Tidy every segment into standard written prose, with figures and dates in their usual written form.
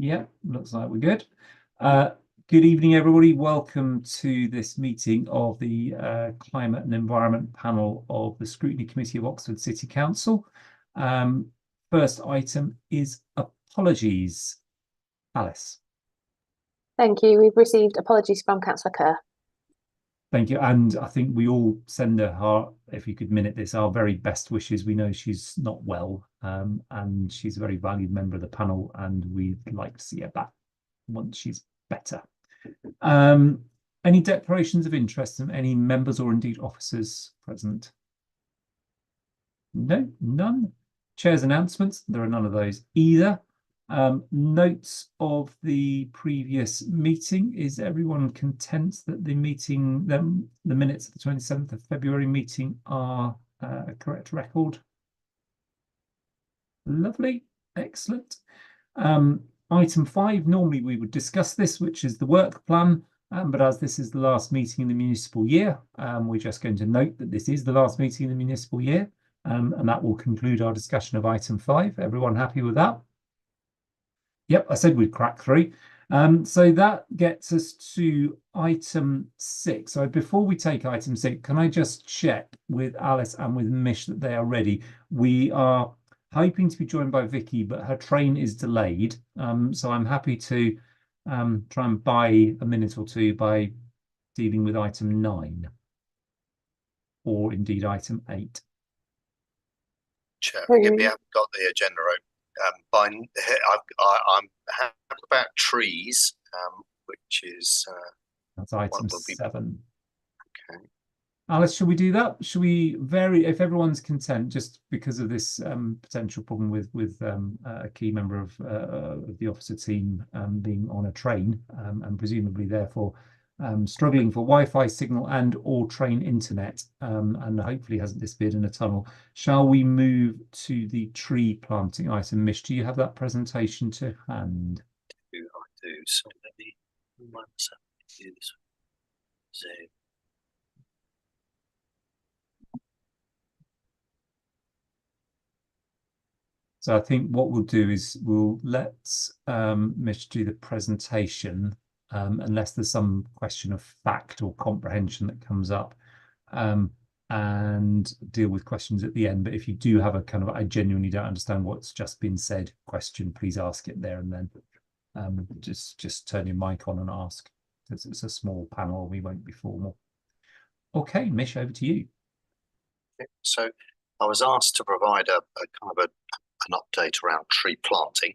Yeah, looks like we're good. Good evening, everybody. Welcome to this meeting of the Climate and Environment Panel of the Scrutiny Committee of Oxford City Council. First item is apologies. Alice. Thank you. We've received apologies from Councillor Kerr. Thank you. And I think we all send her, if you could minute this, our very best wishes. We know she's not well, and she's a very valued member of the panel, and we'd like to see her back once she's better. Any declarations of interest from any members or indeed officers present? No, none. Chair's announcements, there are none of those either. Notes of the previous meeting. Is everyone content that the meeting, the minutes of the 27th of February meeting are a correct record? Lovely, excellent. Item 5, normally we would discuss this, which is the work plan, but as this is the last meeting in the municipal year, we're just going to note that this is the last meeting in the municipal year, and that will conclude our discussion of item 5. Everyone happy with that? Yep, I said we'd crack through. So that gets us to item 6. So before we take item 6, can I just check with Alice and with Mish that they are ready? We are hoping to be joined by Vicky, but her train is delayed. So I'm happy to try and buy a minute or two by dealing with item 9 or indeed item 8. Chair, forgive me, I haven't got the agenda open. I'm happy about trees, which is that's item 7. Okay. Alice, should we do that? Should we vary if everyone's content, just because of this potential problem with a key member of the officer team being on a train and presumably therefore struggling for Wi-Fi signal and or train internet and hopefully hasn't disappeared in a tunnel. Shall we move to the tree planting item? Mish, do you have that presentation to hand? I do. So let me do this. So So I think what we'll do is we'll let Mish do the presentation unless there's some question of fact or comprehension that comes up, and deal with questions at the end. But if you do have a kind of, I genuinely don't understand what's just been said question, please ask it there and then. Just turn your mic on and ask, because it's a small panel, we won't be formal. Okay, Mish, over to you. So I was asked to provide a kind of an update around tree planting.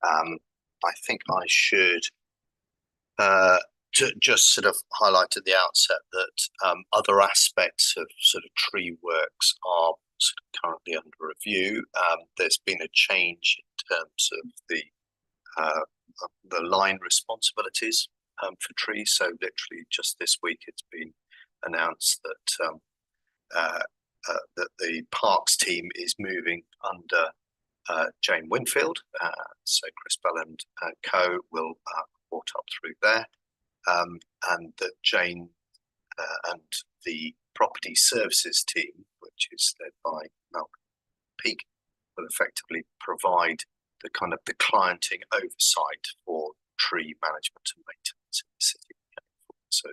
I think I should just sort of highlight at the outset that other aspects of sort of tree works are sort of currently under review. There's been a change in terms of the line responsibilities for trees. So literally just this week, it's been announced that that the Parks team is moving under Jane Winfield. So Chris Bell and co will report up through there. And that Jane and the property services team, which is led by Malcolm Peake, will effectively provide the kind of the clienting oversight for tree management and maintenance in the city. So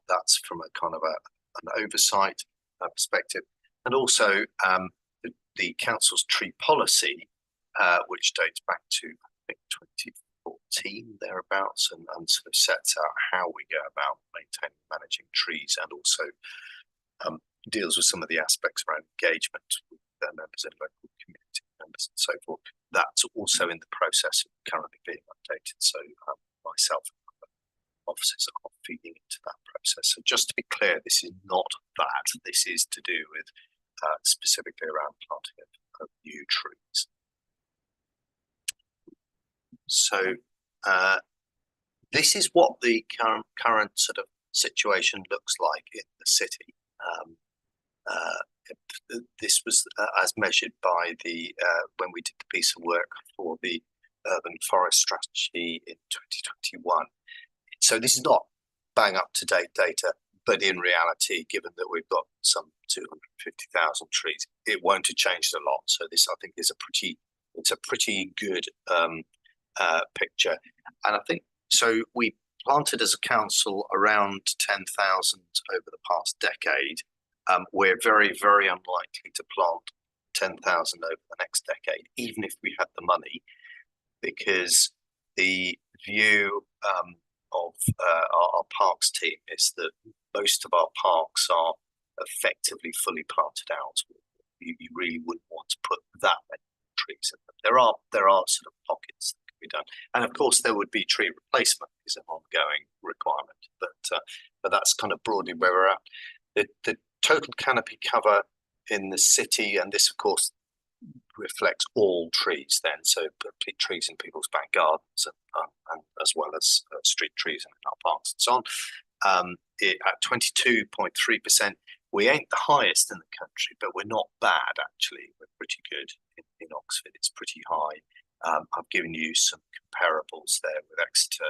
that's from a kind of an oversight perspective, and also the council's tree policy, which dates back to I think 2014 thereabouts, and sort of sets out how we go about maintaining, managing trees, and also deals with some of the aspects around engagement with their members and local community members and so forth. That's also in the process of currently being updated. So myself and other officers are feeding into that process. So just to be clear, this is not that. This is to do with specifically around planting of new trees. So this is what the current sort of situation looks like in the city. This was as measured by the when we did the piece of work for the urban forest strategy in 2021. So this is not bang up to date data, but in reality, given that we've got some 250,000 trees, it won't have changed a lot. So this, I think, is a pretty good picture. And I think so. We planted as a council around 10,000 over the past decade. We're very, very unlikely to plant 10,000 over the next decade, even if we had the money, because the view of our parks team is that most of our parks are effectively fully planted out. You really wouldn't want to put that many trees in them. There are sort of pockets that can be done, and of course there would be tree replacement is an ongoing requirement. But that's kind of broadly where we're at. The total canopy cover in the city, and this of course reflects all trees then, so trees in people's back gardens and as well as street trees in our parks and so on. At 22.3%, we ain't the highest in the country, but we're not bad actually. We're pretty good in Oxford. It's pretty high. I've given you some comparables there with Exeter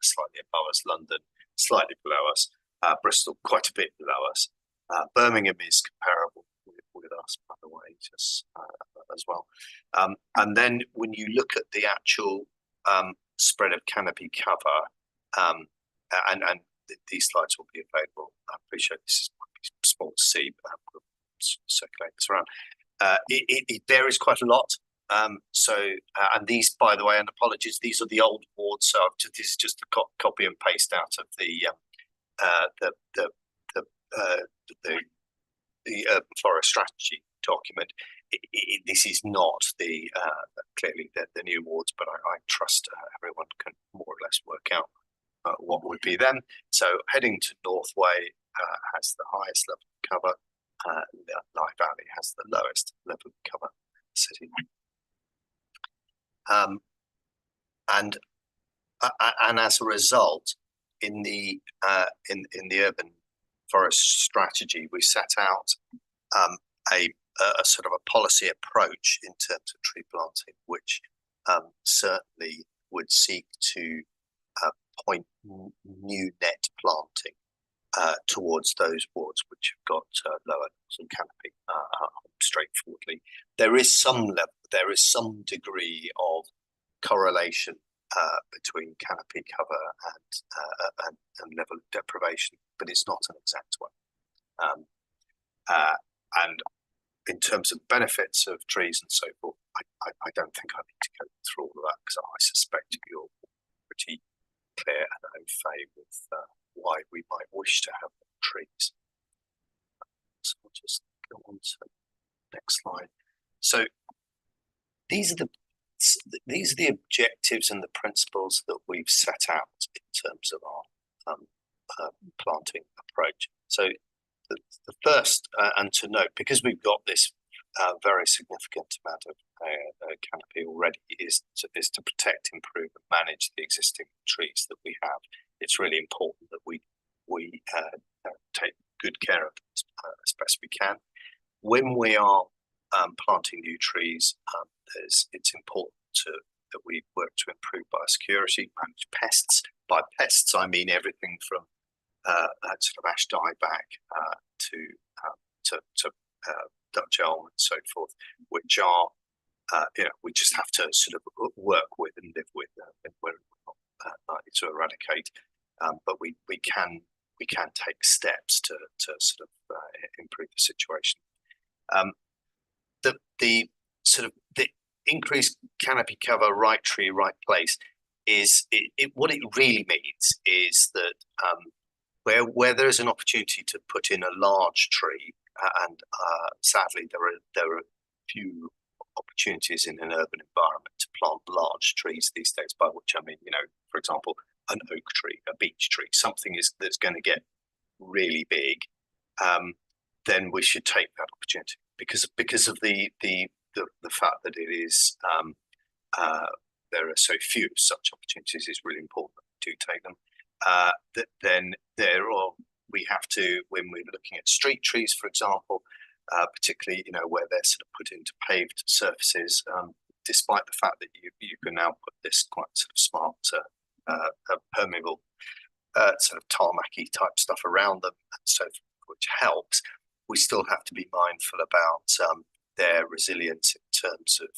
slightly above us, London slightly below us, Bristol quite a bit below us. Birmingham is comparable with us, by the way, just as well. And then when you look at the actual spread of canopy cover, and these slides will be available. I appreciate this might be small to see, but we'll circulate this around. It varies quite a lot. And these, by the way, and apologies, these are the old wards. So this is just a copy and paste out of the urban forest strategy document. This is not clearly the new wards, but I trust everyone can more or less work out what would be them. So Headington Northway has the highest level of cover. Lye Valley has the lowest level of cover in the city. And as a result, in the urban forest strategy, we set out a sort of a policy approach in terms of tree planting, which certainly would seek to point new net planting towards those wards which have got lower levels of canopy. Straightforwardly, there is some degree of correlation between canopy cover and level of deprivation, but it's not an exact one. And in terms of benefits of trees and so forth, I don't think I need to go through all of that, because I suspect you're pretty clear and au fait with why we might wish to have more trees. So I'll just go on to the next slide. So these are the objectives and the principles that we've set out in terms of our planting approach. So the first, and to note, because we've got this very significant amount of canopy already, is to protect, improve, and manage the existing trees that we have. It's really important that we take good care of them as best we can. When we are planting new trees, it's important that we work to improve biosecurity, manage pests. By pests, I mean everything from sort of ash dieback to Dutch elm and so forth, which are we just have to sort of work with and live with, and we're not likely to eradicate, but we can take steps to sort of improve the situation. The increased canopy cover, right tree, right place, is what it really means is that where there is an opportunity to put in a large tree, and sadly there are few opportunities in an urban environment to plant large trees these days, by which I mean, for example, an oak tree, a beech tree, something that's going to get really big, then we should take that opportunity, because of the fact that it is there are so few such opportunities. Is really important that we do take them. Then we have to, when we're looking at street trees, for example, particularly where they're sort of put into paved surfaces, despite the fact that you can now put this quite sort of smart permeable sort of tarmacy type stuff around them, and so forth, which helps. We still have to be mindful about their resilience in terms of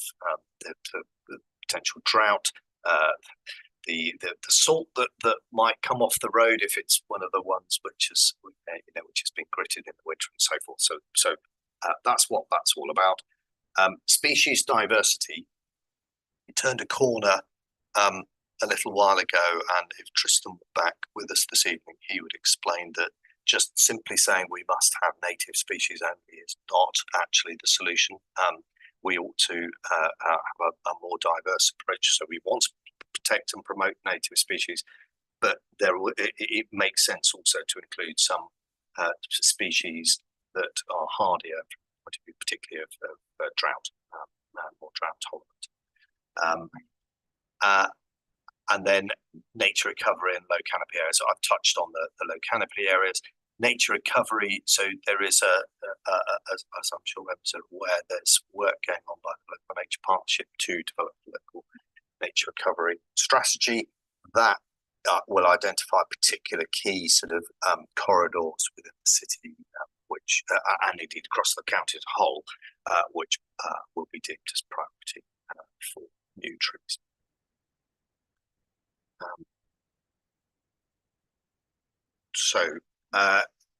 the potential drought, the salt that might come off the road if it's one of the ones which has which has been gritted in the winter and so forth. So that's what that's all about. Species diversity. We turned a corner a little while ago, and if Tristan were back with us this evening, he would explain that just simply saying we must have native species only is not actually the solution. We ought to have a more diverse approach. So we want to protect and promote native species, but it makes sense also to include some species that are hardier, particularly of drought, more drought tolerant. And then nature recovery and low canopy areas. So I've touched on the low canopy areas. Nature recovery, so there is as I'm sure members are aware, there's work going on by the Local Nature Partnership to develop a local nature recovery strategy that will identify particular key sort of corridors within the city, which and indeed across the county as a whole, which will be deemed as priority for new trees.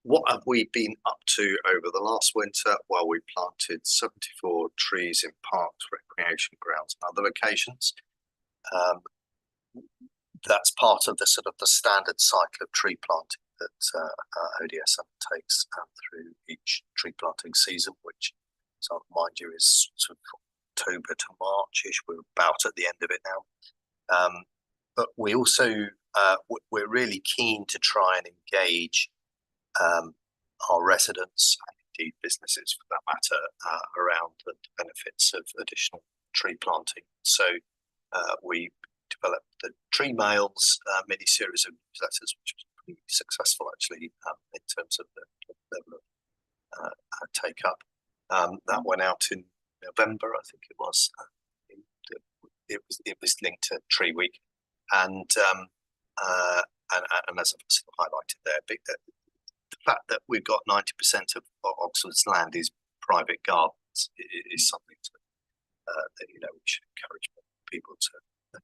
What have we been up to over the last winter? Well, we planted 74 trees in parks, recreation grounds and other locations. That's part of the sort of the standard cycle of tree planting that ODS undertakes through each tree planting season, which, so mind you, is sort of October to March-ish. We're about at the end of it now. But we also, we're really keen to try and engage our residents and indeed businesses for that matter around the benefits of additional tree planting. So we developed the Tree Mails mini-series of newsletters, which was pretty successful actually in terms of the level of take-up. That went out in November, I think it was. It was linked to Tree Week. And as I've sort of highlighted there, the fact that we've got 90% of Oxford's land is private gardens is something that we should encourage people to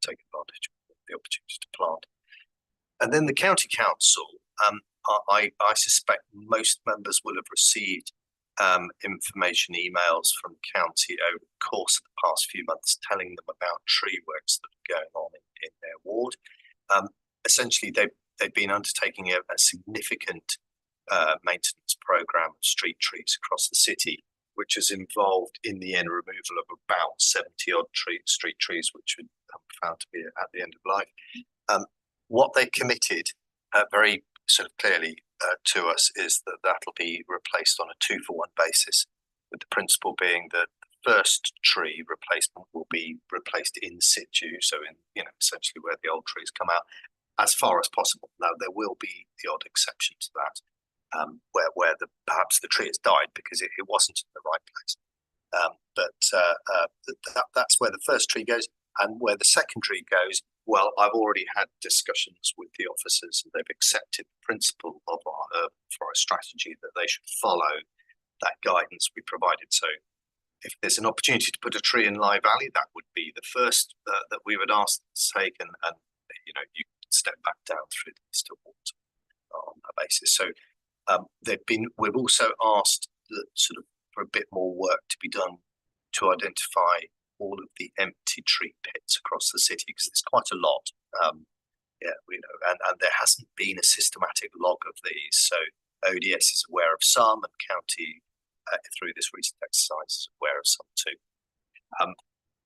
take advantage of the opportunity to plant. And then the county council, I suspect most members will have received information emails from the county over the course of the past few months telling them about tree works that are going on in their ward. Essentially, they've been undertaking a significant maintenance programme of street trees across the city, which has involved in the end removal of about 70-odd street trees, which were found to be at the end of life. What they committed very sort of clearly to us is that that'll be replaced on a 2-for-1 basis, with the principle being that the first tree replacement will be replaced in situ, so in essentially where the old trees come out, as far as possible. Now there will be the odd exception to that, where perhaps the tree has died because it wasn't in the right place. But that's where the first tree goes, and where the second tree goes. Well, I've already had discussions with the officers, and they've accepted the principle of our urban forest strategy that they should follow that guidance we provided. So, if there's an opportunity to put a tree in Lye Valley, that would be the first that we would ask to take, and you can step back down through the list of water on that basis. So, we've also asked sort of for a bit more work to be done to identify all of the empty tree pits across the city, because there's quite a lot. And there hasn't been a systematic log of these. So ODS is aware of some, and county through this recent exercise is aware of some too.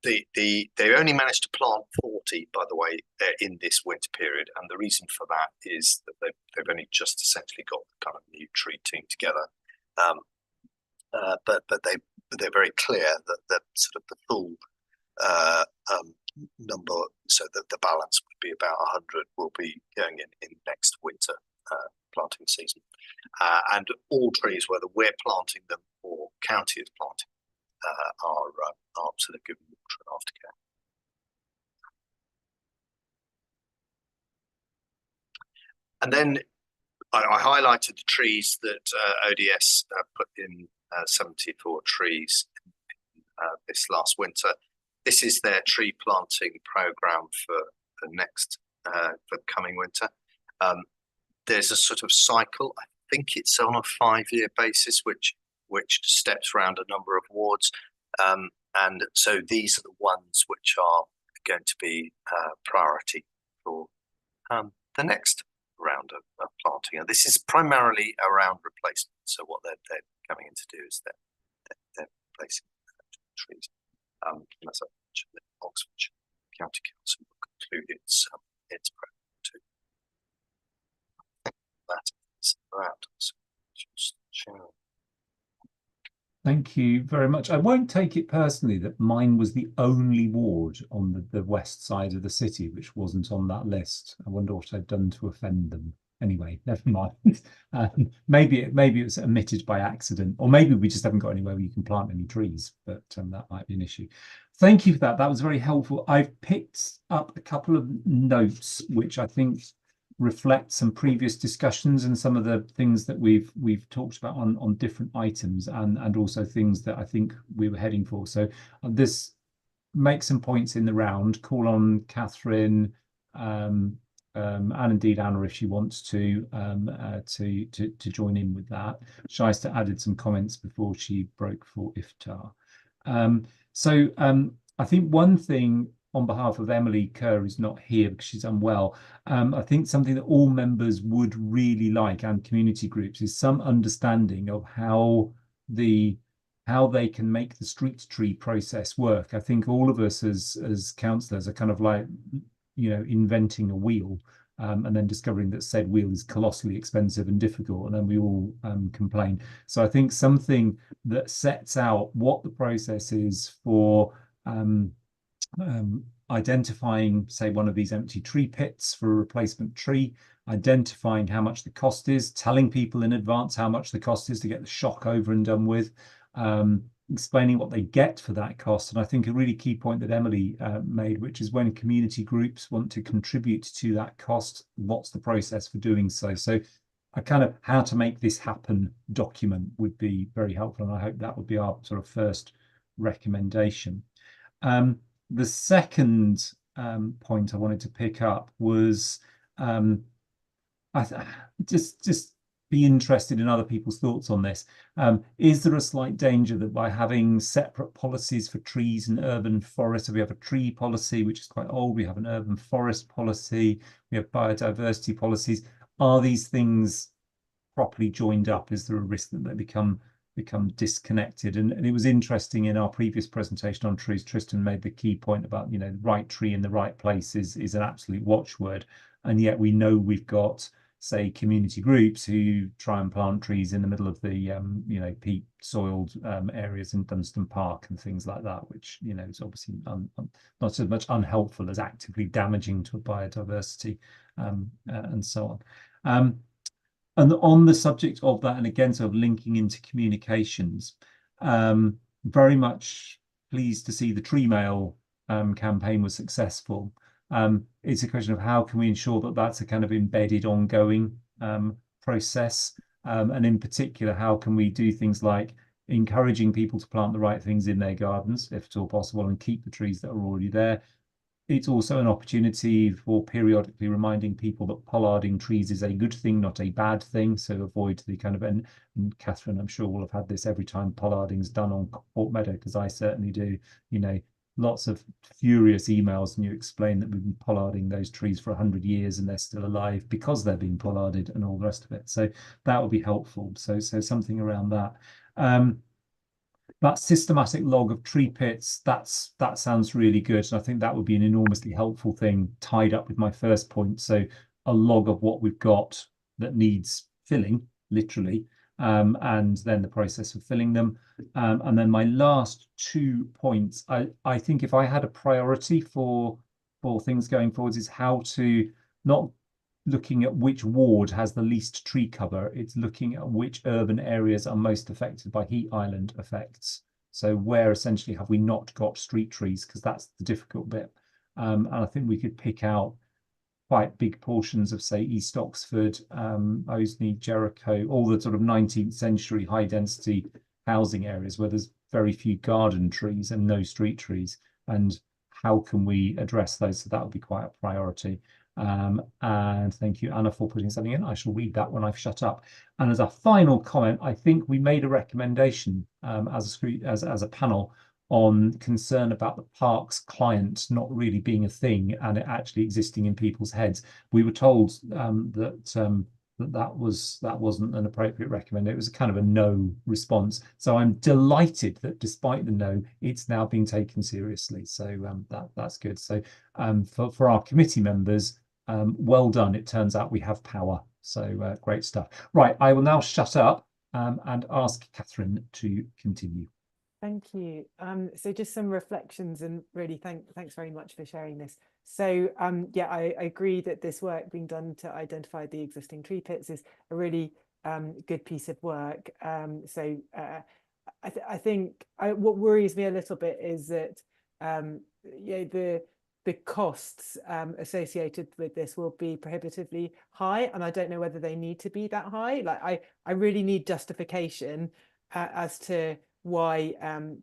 They only managed to plant 40, by the way, in this winter period, and the reason for that is that they've only just essentially got the kind of new tree team together. But they're very clear that sort of the full number, so that the balance would be about 100, will be going in next winter planting season. And all trees, whether we're planting them or county is planting, are sort of given water and aftercare. And then I highlighted the trees that ODS put in 74 trees this last winter. this is their tree planting program for the next for the coming winter. There's a sort of cycle. I think it's on a 5-year basis, which steps around a number of wards. And so these are the ones which are going to be priority for the next round of planting. And this is primarily around replacement. So what they're coming in to do is they're replacing trees. And as I mentioned, the Oxfordshire County Council will conclude its program too. That is that. So just share. Thank you very much. I won't take it personally that mine was the only ward on the west side of the city which wasn't on that list. I wonder what I've done to offend them. Anyway, never mind. Maybe it was omitted by accident, or maybe we just haven't got anywhere where you can plant any trees, but that might be an issue. Thank you for that. That was very helpful. I've picked up a couple of notes which I think reflect some previous discussions and some of the things that we've talked about on different items, and also things that I think we were heading for. So this makes some points in the round. Call on Catherine, and indeed Anna if she wants to join in with that. Shaista added some comments before she broke for iftar. I think one thing on behalf of Emily Kerr, who's not here because she's unwell, I think something that all members would really like, and community groups, is some understanding of how they can make the street tree process work. I think all of us as councillors are kind of like, inventing a wheel, and then discovering that said wheel is colossally expensive and difficult, and then we all complain. So I think something that sets out what the process is for identifying, say, one of these empty tree pits for a replacement tree, identifying how much the cost is, telling people in advance how much the cost is to get the shock over and done with, explaining what they get for that cost. And I think a really key point that Emily made, which is when community groups want to contribute to that cost, what's the process for doing so? So a kind of how to make this happen document would be very helpful, and I hope that would be our sort of first recommendation. The second point I wanted to pick up was just be interested in other people's thoughts on this. Is there a slight danger that by having separate policies for trees and urban forests, so we have a tree policy which is quite old, we have an urban forest policy, we have biodiversity policies, are these things properly joined up? Is there a risk that they become disconnected? And it was interesting in our previous presentation on trees, Tristan made the key point about, the right tree in the right place is an absolute watchword, and yet we know we've got, say, community groups who try and plant trees in the middle of the peat soiled areas in Dunstan Park and things like that, which is obviously not so much unhelpful as actively damaging to biodiversity, and so on. And on the subject of that, and again, sort of linking into communications, very much pleased to see the Tree Mail campaign was successful. It's a question of how can we ensure that that's a kind of embedded ongoing process, and in particular, how can we do things like encouraging people to plant the right things in their gardens, if at all possible, and keep the trees that are already there. It's also an opportunity for periodically reminding people that pollarding trees is a good thing, not a bad thing. So avoid the kind of, and Catherine, I'm sure will have had this every time pollarding's done on Port Meadow, because I certainly do, lots of furious emails, and you explain that we've been pollarding those trees for 100 years and they're still alive because they're being pollarded and all the rest of it. So that would be helpful. So something around that. That systematic log of tree pits, that sounds really good. And I think that would be an enormously helpful thing tied up with my first point. So a log of what we've got that needs filling, literally, and then the process of filling them. And then my last 2 points, I think if I had a priority for things going forwards, is how to, not looking at which ward has the least tree cover, it's looking at which urban areas are most affected by heat island effects. So where essentially have we not got street trees, because that's the difficult bit. And I think we could pick out quite big portions of, say, East Oxford, Osney, Jericho, all the sort of 19th century high density housing areas where there's very few garden trees and no street trees. and how can we address those? So that would be quite a priority. And thank you, Anna, for putting something in. I shall read that when I've shut up. And as a final comment, I think we made a recommendation as a panel on concern about the parks client not really being a thing and it actually existing in people's heads. We were told that wasn't an appropriate recommendation. It was kind of a no response. So I'm delighted that despite the no, it's now being taken seriously. So that's good. So for our committee members, well done. It turns out we have power. So great stuff. Right, I will now shut up and ask Catherine to continue. Thank you. So just some reflections, and really thanks very much for sharing this. So yeah, I agree that this work being done to identify the existing tree pits is a really good piece of work. So I think what worries me a little bit is that yeah, the costs associated with this will be prohibitively high, and I don't know whether they need to be that high. Like I really need justification as to why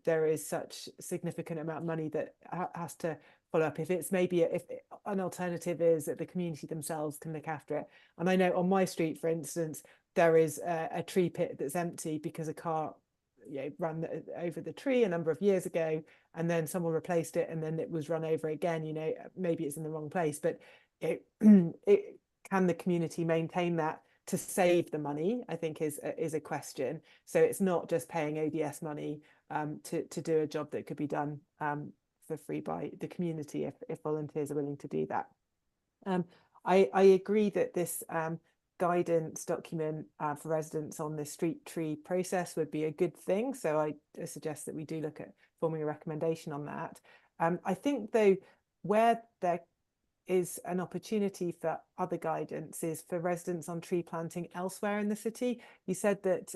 there is such significant amount of money that has to follow up. If it's maybe if an alternative is that the community themselves can look after it. And I know on my street, for instance, there is a tree pit that's empty because a car ran over the tree a number of years ago, and then someone replaced it, and then it was run over again. Maybe it's in the wrong place, but it can the community maintain that to save the money, I think is a question. So it's not just paying ODS money to do a job that could be done for free by the community if volunteers are willing to do that. I agree that this guidance document for residents on the street tree process would be a good thing. So I suggest that we do look at forming a recommendation on that. I think though, where there is an opportunity for other guidance is for residents on tree planting elsewhere in the city. You said that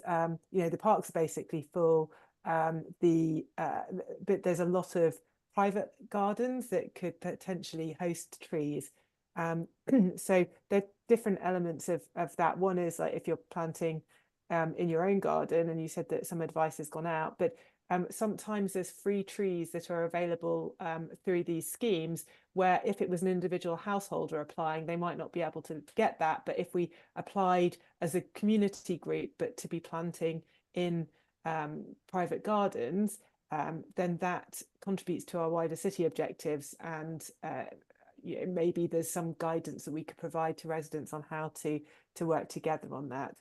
the parks are basically full, but there's a lot of private gardens that could potentially host trees. So there are different elements of that. One is like if you're planting in your own garden, and you said that some advice has gone out, but sometimes there's free trees that are available through these schemes, where if it was an individual householder applying, they might not be able to get that. But if we applied as a community group, but to be planting in private gardens, then that contributes to our wider city objectives. And maybe there's some guidance that we could provide to residents on how to work together on that.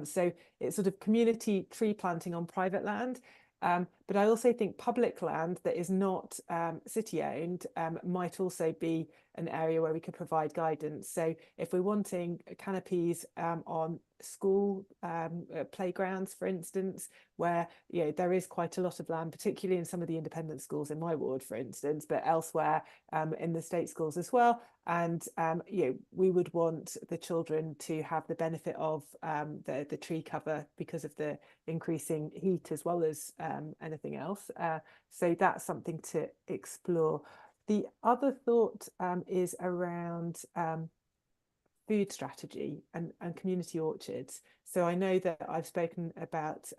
So it's sort of community tree planting on private land. But I also think public land that is not city owned might also be an area where we could provide guidance. So if we're wanting canopies on school playgrounds, for instance, where there is quite a lot of land, particularly in some of the independent schools in my ward, for instance, but elsewhere in the state schools as well. And we would want the children to have the benefit of the tree cover because of the increasing heat as well as anything else. So that's something to explore. The other thought is around food strategy and community orchards. So I know that I've spoken about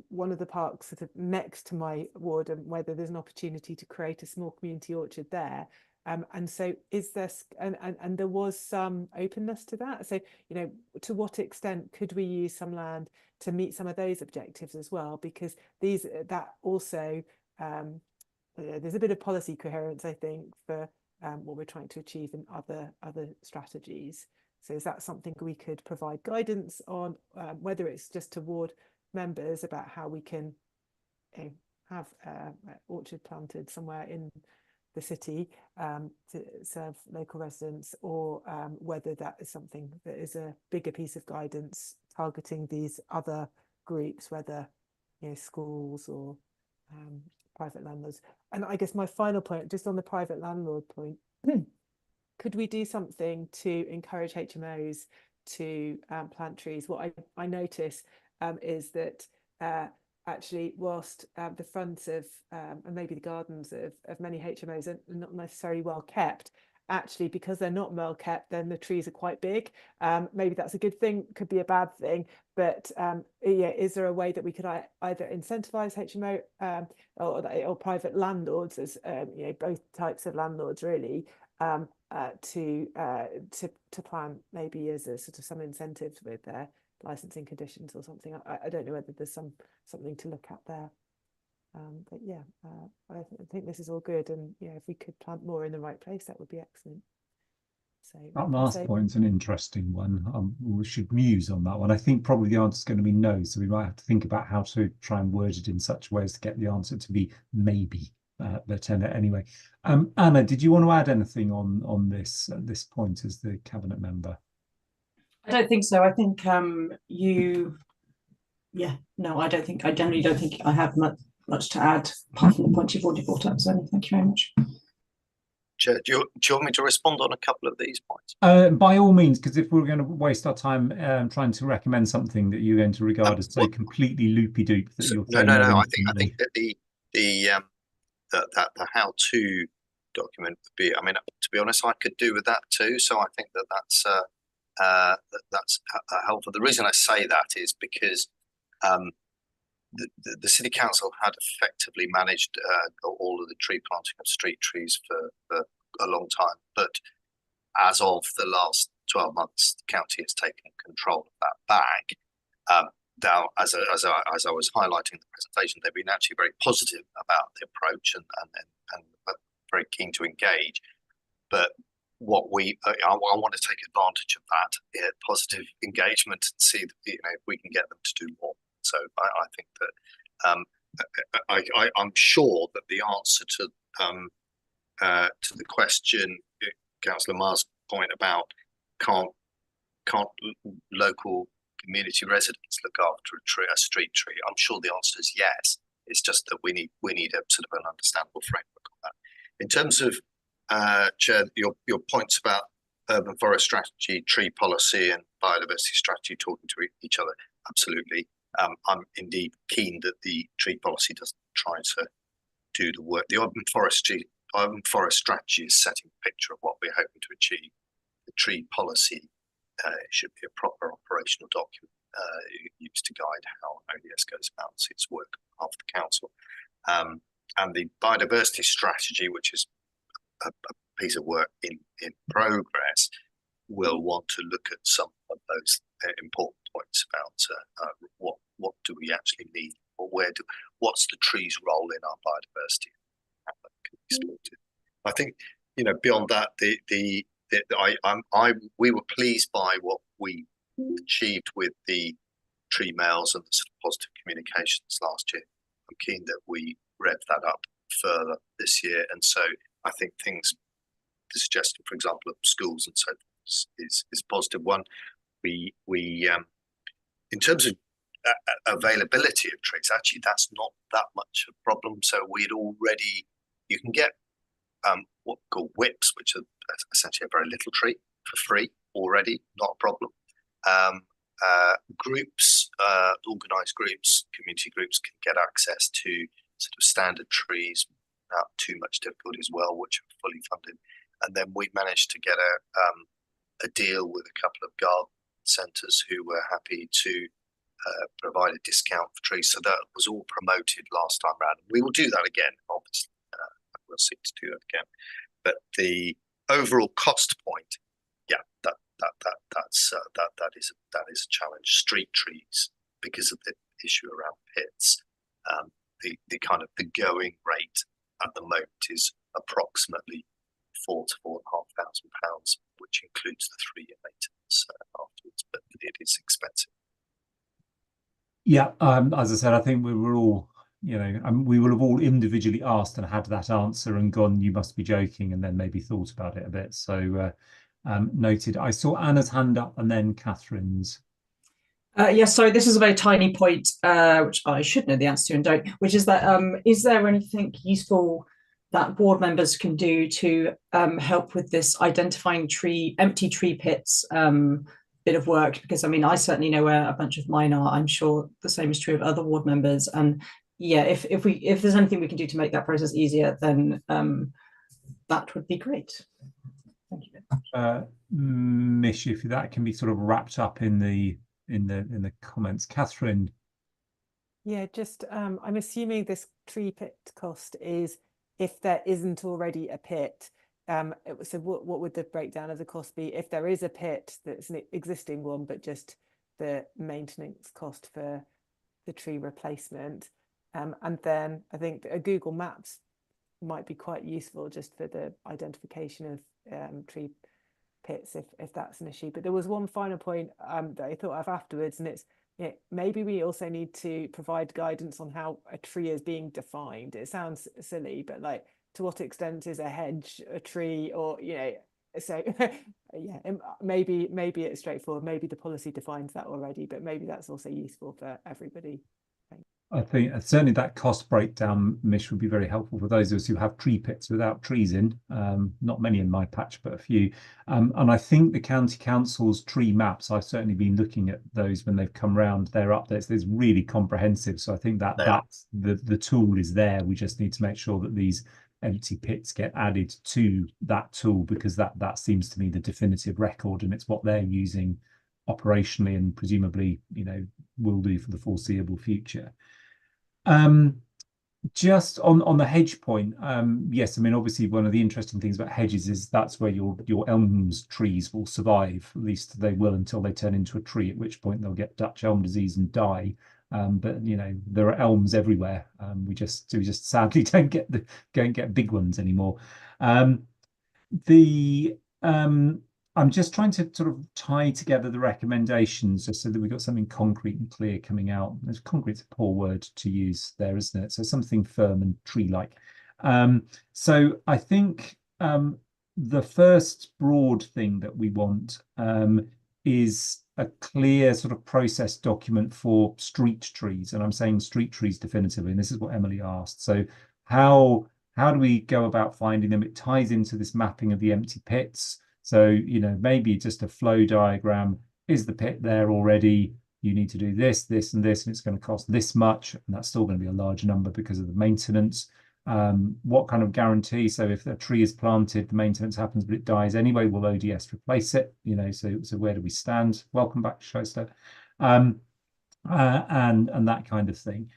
one of the parks sort of next to my ward, and whether there's an opportunity to create a small community orchard there. And so is this, and there was some openness to that. So, to what extent could we use some land to meet some of those objectives as well? Because that also, there's a bit of policy coherence, I think, for what we're trying to achieve in other strategies. So is that something we could provide guidance on, whether it's just to ward members about how we can have orchard planted somewhere in the city to serve local residents, or whether that is something that is a bigger piece of guidance targeting these other groups, whether schools or private landlords. And I guess my final point, just on the private landlord point, could we do something to encourage HMOs to plant trees? What I notice is that actually, whilst the fronts of and maybe the gardens of many HMOs are not necessarily well kept, actually, because they're not well kept, then the trees are quite big. Maybe that's a good thing, could be a bad thing, but yeah, is there a way that we could either incentivize HMO or private landlords, as you know, both types of landlords really, to plan maybe as a sort of some incentives with their licensing conditions or something. I don't know whether there's something to look at there. But yeah, I think this is all good, and yeah, if we could plant more in the right place, that would be excellent. So That last point's an interesting one. We should muse on that one. I think probably the answer is going to be no, so we might have to think about how to try and word it in such ways to get the answer to be maybe. But anyway, Anna, did you want to add anything on this at this point as the cabinet member? I don't think so. I think I generally don't think I have much to add apart from the point you've already brought up. So thank you very much. Chair, do you want me to respond on a couple of these points? By all means, because if we're going to waste our time trying to recommend something that you're going to regard as so completely loopy-doop that you're no. I think that the how-to document would be. I mean, to be honest, I could do with that too. So I think that's helpful. The reason I say that is because the city council had effectively managed all of the tree planting of street trees for a long time, but as of the last 12 months, the county has taken control of that bag. Now, as I was highlighting in the presentation, they've been actually very positive about the approach and very keen to engage. But what I want to take advantage of that positive engagement and see that, you know, if we can get them to do more. So I think that I'm sure that the answer to the question, Councillor Ma's point about can't local community residents look after a street tree, I'm sure the answer is yes. It's just that we need a sort of an understandable framework on that. In terms of Chair, your points about urban forest strategy, tree policy, and biodiversity strategy talking to each other, absolutely. I'm indeed keen that the tree policy doesn't try to do the work. The urban forest strategy is setting a picture of what we're hoping to achieve. The tree policy should be a proper operational document used to guide how ODS goes about its work on behalf of the council. And the biodiversity strategy, which is a piece of work in progress, will want to look at some of those important points about what do we actually need, or what's the tree's role in our biodiversity, how that can be exploited. I think, you know, beyond that, we were pleased by what we achieved with the tree mails and the sort of positive communications last year. I'm keen that we rev that up further this year, and so I think the suggestion, for example, of schools and so forth is a positive one. We in terms of availability of trees, actually that's not that much a problem. So you can get what we call whips, which are essentially a very little tree for free already, not a problem. Groups, organised groups, community groups can get access to sort of standard trees without too much difficulty as well, which are fully funded. And then we managed to get a deal with a couple of garden centres who were happy to provide a discount for trees. So that was all promoted last time round. We will do that again, obviously. We'll seek to do that again. But the overall cost point, yeah, that is a challenge. Street trees, because of the issue around pits, the kind of the going rate at the moment is approximately £4,000 to £4,500, which includes the 3-year maintenance afterwards. But it is expensive. Yeah, as I said, I think we were all, you know, we will have all individually asked and had that answer and gone, you must be joking, and then maybe thought about it a bit. So noted. I saw Anna's hand up and then Catherine's. Yes, sorry, this is a very tiny point, which I should know the answer to and don't, which is that is there anything useful that board members can do to help with this identifying empty tree pits bit of work? Because I mean, I certainly know where a bunch of mine are. I'm sure the same is true of other ward members. And yeah, if there's anything we can do to make that process easier, then that would be great. Mish, if that can be sort of wrapped up in the comments. Catherine. Yeah, just I'm assuming this tree pit cost is if there isn't already a pit. So what would the breakdown of the cost be if there is a pit that's an existing one, but just the maintenance cost for the tree replacement? And then I think a Google Maps might be quite useful just for the identification of tree pits if that's an issue. But there was one final point that I thought of afterwards, and it's maybe we also need to provide guidance on how a tree is being defined. It sounds silly, but like, to what extent is a hedge a tree, or so yeah, maybe it's straightforward. Maybe the policy defines that already, but maybe that's also useful for everybody. I think certainly that cost breakdown, Mish, would be very helpful for those of us who have tree pits without trees in. Not many in my patch, but a few. And I think the county council's tree maps, I've certainly been looking at those when they've come round. They're up there. It's really comprehensive. So I think that's the tool is there. We just need to make sure that these empty pits get added to that tool, because that seems to me the definitive record, and it's what they're using operationally and presumably will do for the foreseeable future. Just on the hedge point, yes, I mean, obviously one of the interesting things about hedges is that's where your elms trees will survive. At least they will until they turn into a tree, at which point they'll get Dutch elm disease and die. But there are elms everywhere. We just sadly don't get big ones anymore. I'm just trying to sort of tie together the recommendations just so that we've got something concrete and clear coming out. Concrete's a poor word to use there, isn't it? So something firm and tree-like. So I think the first broad thing that we want is a clear sort of process document for street trees. And I'm saying street trees definitively, and this is what Emily asked. So how do we go about finding them? It ties into this mapping of the empty pits. So, maybe just a flow diagram. Is the pit there already? You need to do this, this, and this, and it's going to cost this much. And that's still going to be a large number because of the maintenance. What kind of guarantee? So if a tree is planted, the maintenance happens, but it dies anyway, will ODS replace it? So where do we stand? Welcome back, Shyster. And that kind of thing.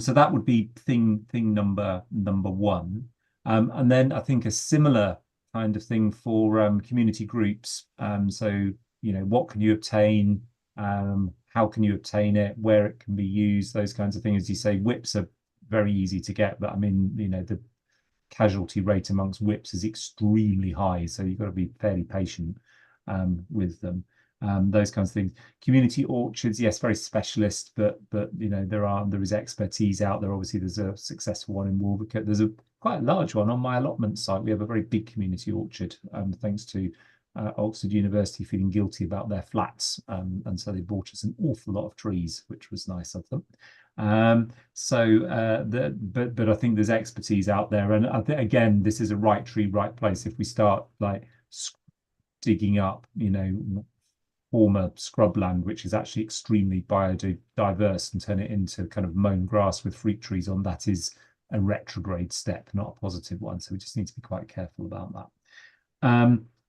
So that would be thing number one. And then I think a similar kind of thing for community groups. So what can you obtain? How can you obtain it? Where it can be used? Those kinds of things. As you say, whips are very easy to get, but I mean, the casualty rate amongst whips is extremely high, so you've got to be fairly patient with them. Those kinds of things. Community orchards, yes, very specialist, but there is expertise out there. Obviously, there's a successful one in Wolvercote. There's quite a large one on my allotment site. We have a very big community orchard, thanks to Oxford University feeling guilty about their flats, and so they bought us an awful lot of trees, which was nice of them. But I think there's expertise out there, and I think again, this is a right tree, right place. If we start like digging up, former scrubland, which is actually extremely biodiverse, and turn it into kind of mown grass with fruit trees on, that is a retrograde step, not a positive one. So we just need to be quite careful about that.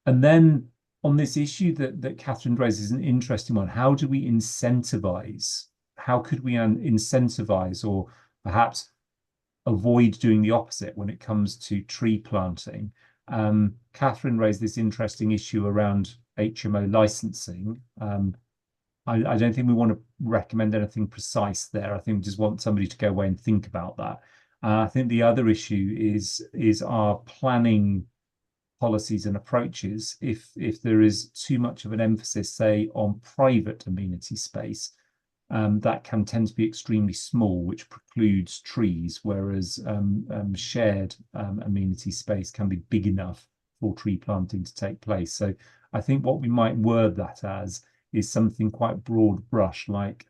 And then on this issue that Catherine raises, an interesting one. How do we incentivize? How could we incentivize or perhaps avoid doing the opposite when it comes to tree planting? Catherine raised this interesting issue around HMO licensing. I don't think we want to recommend anything precise there. I think we just want somebody to go away and think about that. I think the other issue is our planning policies and approaches. If there is too much of an emphasis, say, on private amenity space, that can tend to be extremely small, which precludes trees, whereas shared amenity space can be big enough for tree planting to take place. So I think what we might word that as is something quite broad brush, like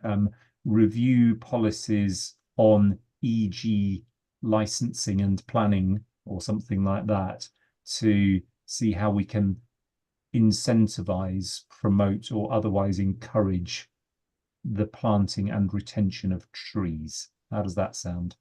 review policies on e.g. licensing and planning or something like that, to see how we can incentivize, promote, or otherwise encourage the planting and retention of trees. How does that sound?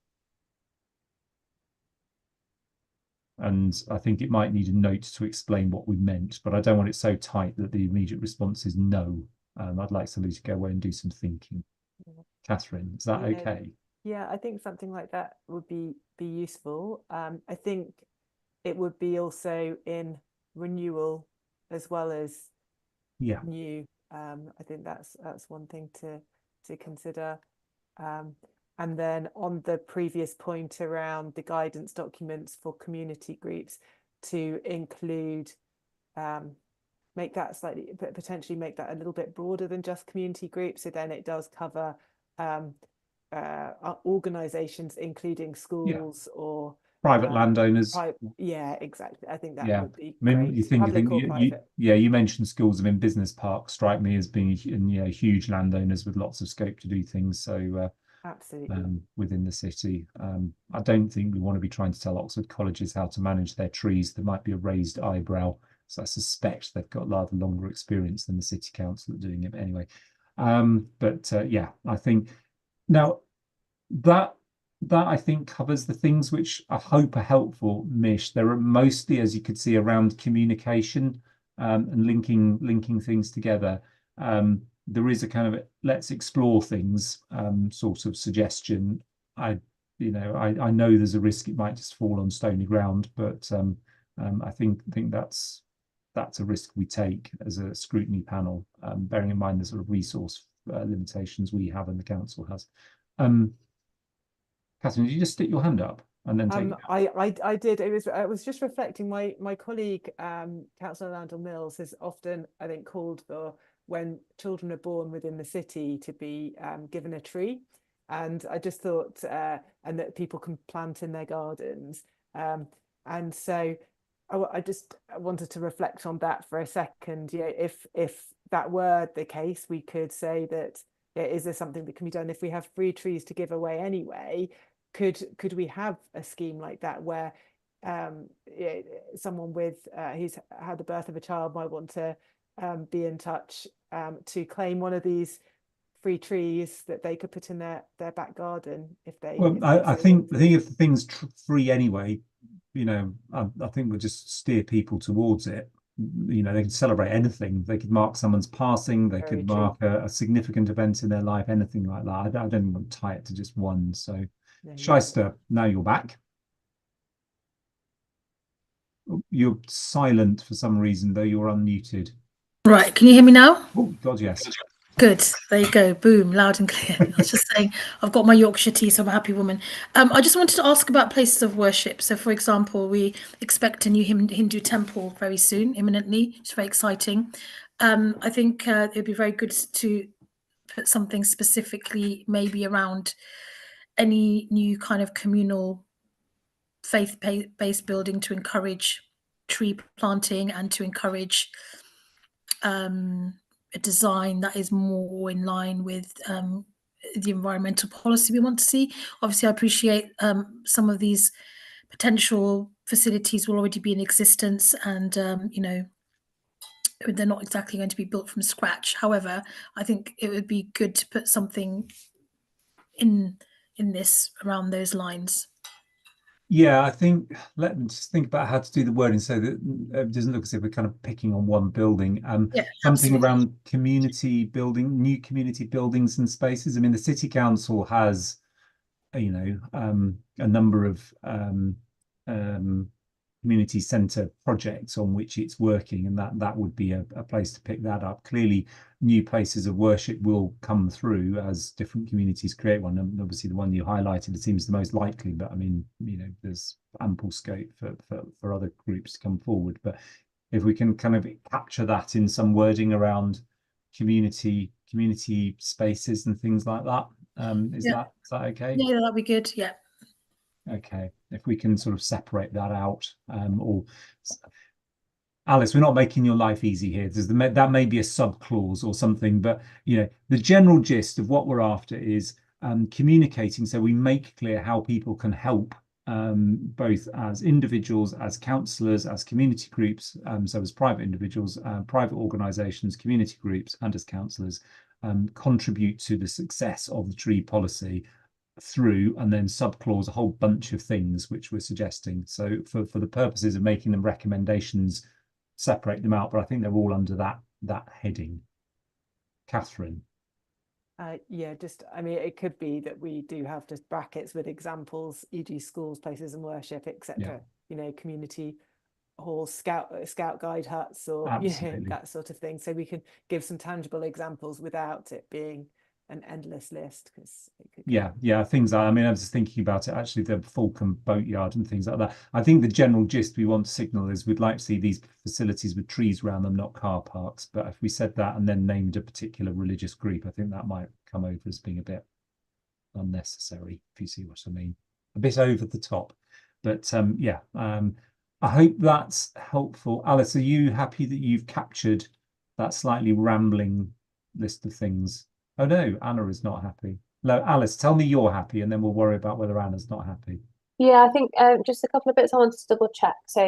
and I think it might need a note to explain what we meant, but I don't want it so tight that the immediate response is no. I'd like somebody to go away and do some thinking. Yeah. Catherine, is that Yeah. okay? Yeah, I think something like that would be useful. I think it would be also in renewal as well as Yeah. new. I think that's one thing to consider. And then on the previous point around the guidance documents for community groups, to include, make that slightly, potentially make that a little bit broader than just community groups. So then it does cover organisations, including schools or Private landowners. yeah, exactly. I think that Yeah. would be I mean, great. you think Public or private. you mentioned schools. I mean, business parks strike me as being huge landowners with lots of scope to do things. So Absolutely. within the city, I don't think we want to be trying to tell Oxford colleges how to manage their trees. There might be a raised eyebrow, so I suspect they've got rather longer experience than the city council at doing it. But anyway, yeah, I think now that I think covers the things which I hope are helpful, Mish. There are mostly, as you could see, around communication and linking things together. There is a kind of let's explore things sort of suggestion. I know there's a risk it might just fall on stony ground, but I think that's a risk we take as a scrutiny panel, bearing in mind the sort of resource limitations we have and the council has. Catherine, did you just stick your hand up and then take? I did. I was just reflecting. My colleague, Councillor Landell Mills, has often, I think, called for when children are born within the city to be given a tree, and I just thought, and that people can plant in their gardens, and so I just wanted to reflect on that for a second. Yeah, if that were the case, we could say that. Is there something that can be done if we have free trees to give away anyway? Could we have a scheme like that where someone with who's had the birth of a child might want to be in touch to claim one of these free trees that they could put in their back garden if they. Well, I think if the thing's free anyway, I think we'll just steer people towards it. They can celebrate anything. They could mark someone's passing. They could mark a significant event in their life, anything like that. I don't want to tie it to just one. So, Shyster, now you're back. You're silent for some reason, though you're unmuted. Right, can you hear me now? Oh, God, yes. Good, there you go, boom, loud and clear. I was just saying, I've got my Yorkshire tea, so I'm a happy woman. I just wanted to ask about places of worship. So, for example, we expect a new Hindu temple very soon, imminently. It's very exciting. I think it'd be very good to put something specifically maybe around any new kind of communal faith-based building to encourage tree planting and to encourage a design that is more in line with the environmental policy we want to see. Obviously, I appreciate some of these potential facilities will already be in existence, and they're not exactly going to be built from scratch. However, I think it would be good to put something in this around those lines. Yeah, I think let me just think about how to do the wording so that it doesn't look as if we're kind of picking on one building. Something around community building, new community buildings and spaces. I mean, the city council has, a number of community centre projects on which it's working, and that would be a place to pick that up. Clearly, new places of worship will come through as different communities create one. And obviously, the one you highlighted, it seems the most likely, but I mean, there's ample scope for other groups to come forward. But if we can kind of capture that in some wording around community spaces and things like that, is that okay? Yeah, that'd be good. Yeah. Okay, if we can sort of separate that out, or Alice, we're not making your life easy here. That may be a sub-clause or something, but the general gist of what we're after is communicating, so we make clear how people can help, both as individuals, as councillors, as community groups, so as private individuals, private organisations, community groups, and as councillors, contribute to the success of the tree policy. through and then subclause a whole bunch of things which we're suggesting. So for the purposes of making them recommendations, separate them out, but I think they're all under that heading. Catherine. Yeah, just, I mean, it could be that we do have just brackets with examples, e.g. schools, places and worship, etc. Yeah. You know, community halls, scout guide huts, or you know, Absolutely. that sort of thing. So we can give some tangible examples without it being an endless list, because Yeah, things like, I mean, I was just thinking about it, actually, the Fulcum Boatyard and things like that. I think the general gist we want to signal is we'd like to see these facilities with trees around them, not car parks. But if we said that and then named a particular religious group, I think that might come over as being a bit unnecessary, if you see what I mean. A bit over the top. But yeah, I hope that's helpful. Alice, are you happy that you've captured that slightly rambling list of things? Oh no, Anna is not happy. No, Alice, tell me you're happy, and then we'll worry about whether Anna's not happy. Yeah, I think just a couple of bits I wanted to double check. So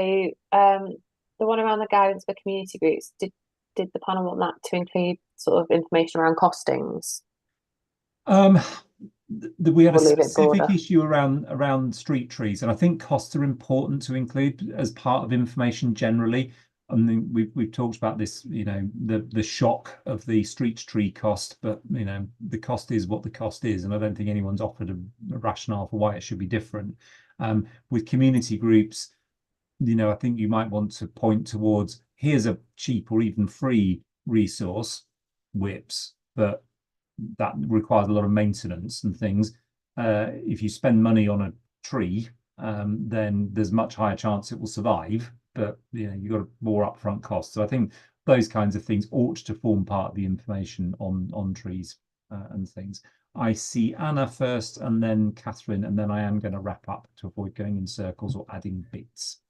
the one around the guidance for community groups, did the panel want that to include sort of information around costings? We had a We'll leave it specific broader. issue around street trees, and I think costs are important to include as part of information generally. I mean, we've talked about this, you know, the shock of the street tree cost, but you know, the cost is what the cost is, and I don't think anyone's offered a rationale for why it should be different. With community groups, you know, I think you might want to point towards, here's a cheap or even free resource, WIPs, but that requires a lot of maintenance and things. If you spend money on a tree, then there's much higher chance it will survive, but you know, you've got more upfront costs. So I think those kinds of things ought to form part of the information on trees and things. I see Anna first and then Catherine, and then I am going to wrap up to avoid going in circles or adding bits.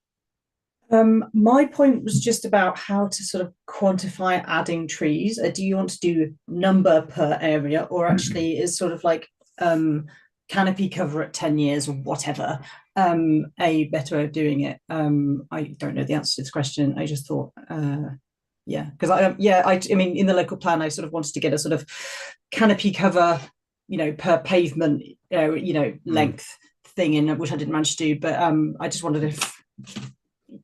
My point was just about how to sort of quantify adding trees. Do you want to do number per area, or actually is sort of like canopy cover at 10 years or whatever a better way of doing it? I don't know the answer to this question. I just thought, yeah, because I mean, in the local plan, I sort of wanted to get a sort of canopy cover, you know, per pavement, you know, length thing in, which I didn't manage to do. But I just wondered if,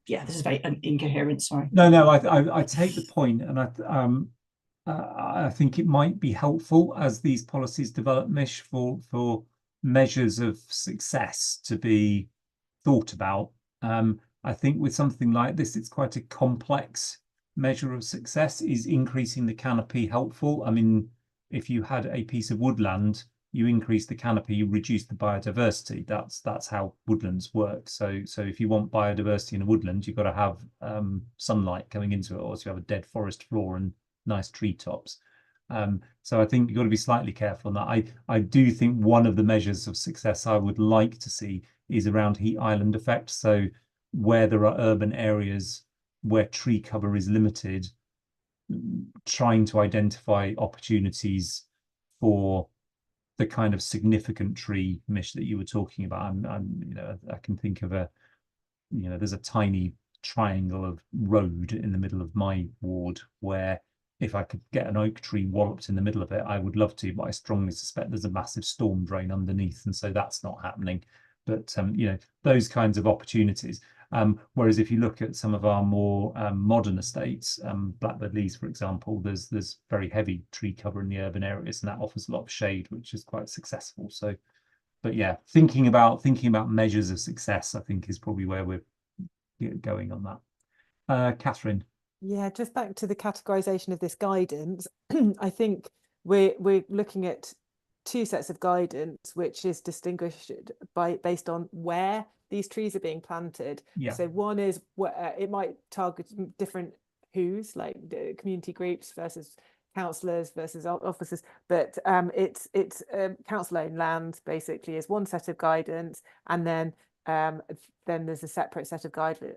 yeah, this is very incoherent. Sorry. No, I take the point, and I think it might be helpful as these policies develop, Mish, for measures of success to be thought about. I think with something like this, it's quite a complex measure of success. Is increasing the canopy helpful? I mean, if you had a piece of woodland, you increase the canopy, you reduce the biodiversity. That's how woodlands work. So if you want biodiversity in a woodland, you've got to have sunlight coming into it, or else you have a dead forest floor and nice treetops. So I think you've got to be slightly careful on that. I do think one of the measures of success I would like to see is around heat island effect. So where there are urban areas where tree cover is limited, trying to identify opportunities for the kind of significant tree, Mish, that you were talking about. You know, I can think of you know, there's a tiny triangle of road in the middle of my ward where if I could get an oak tree walloped in the middle of it, I would love to, but I strongly suspect there's a massive storm drain underneath, and so that's not happening. But you know, those kinds of opportunities. Whereas if you look at some of our more modern estates, Blackbird Leys, for example, there's very heavy tree cover in the urban areas, and that offers a lot of shade, which is quite successful. So, but yeah, thinking about measures of success, I think, is probably where we're going on that. Catherine. Yeah, just back to the categorization of this guidance, I think we're looking at two sets of guidance, which is distinguished based on where these trees are being planted. Yeah. So one is where it might target different who's, like community groups versus councillors versus officers, but it's council-owned land basically is one set of guidance, and then there's a separate set of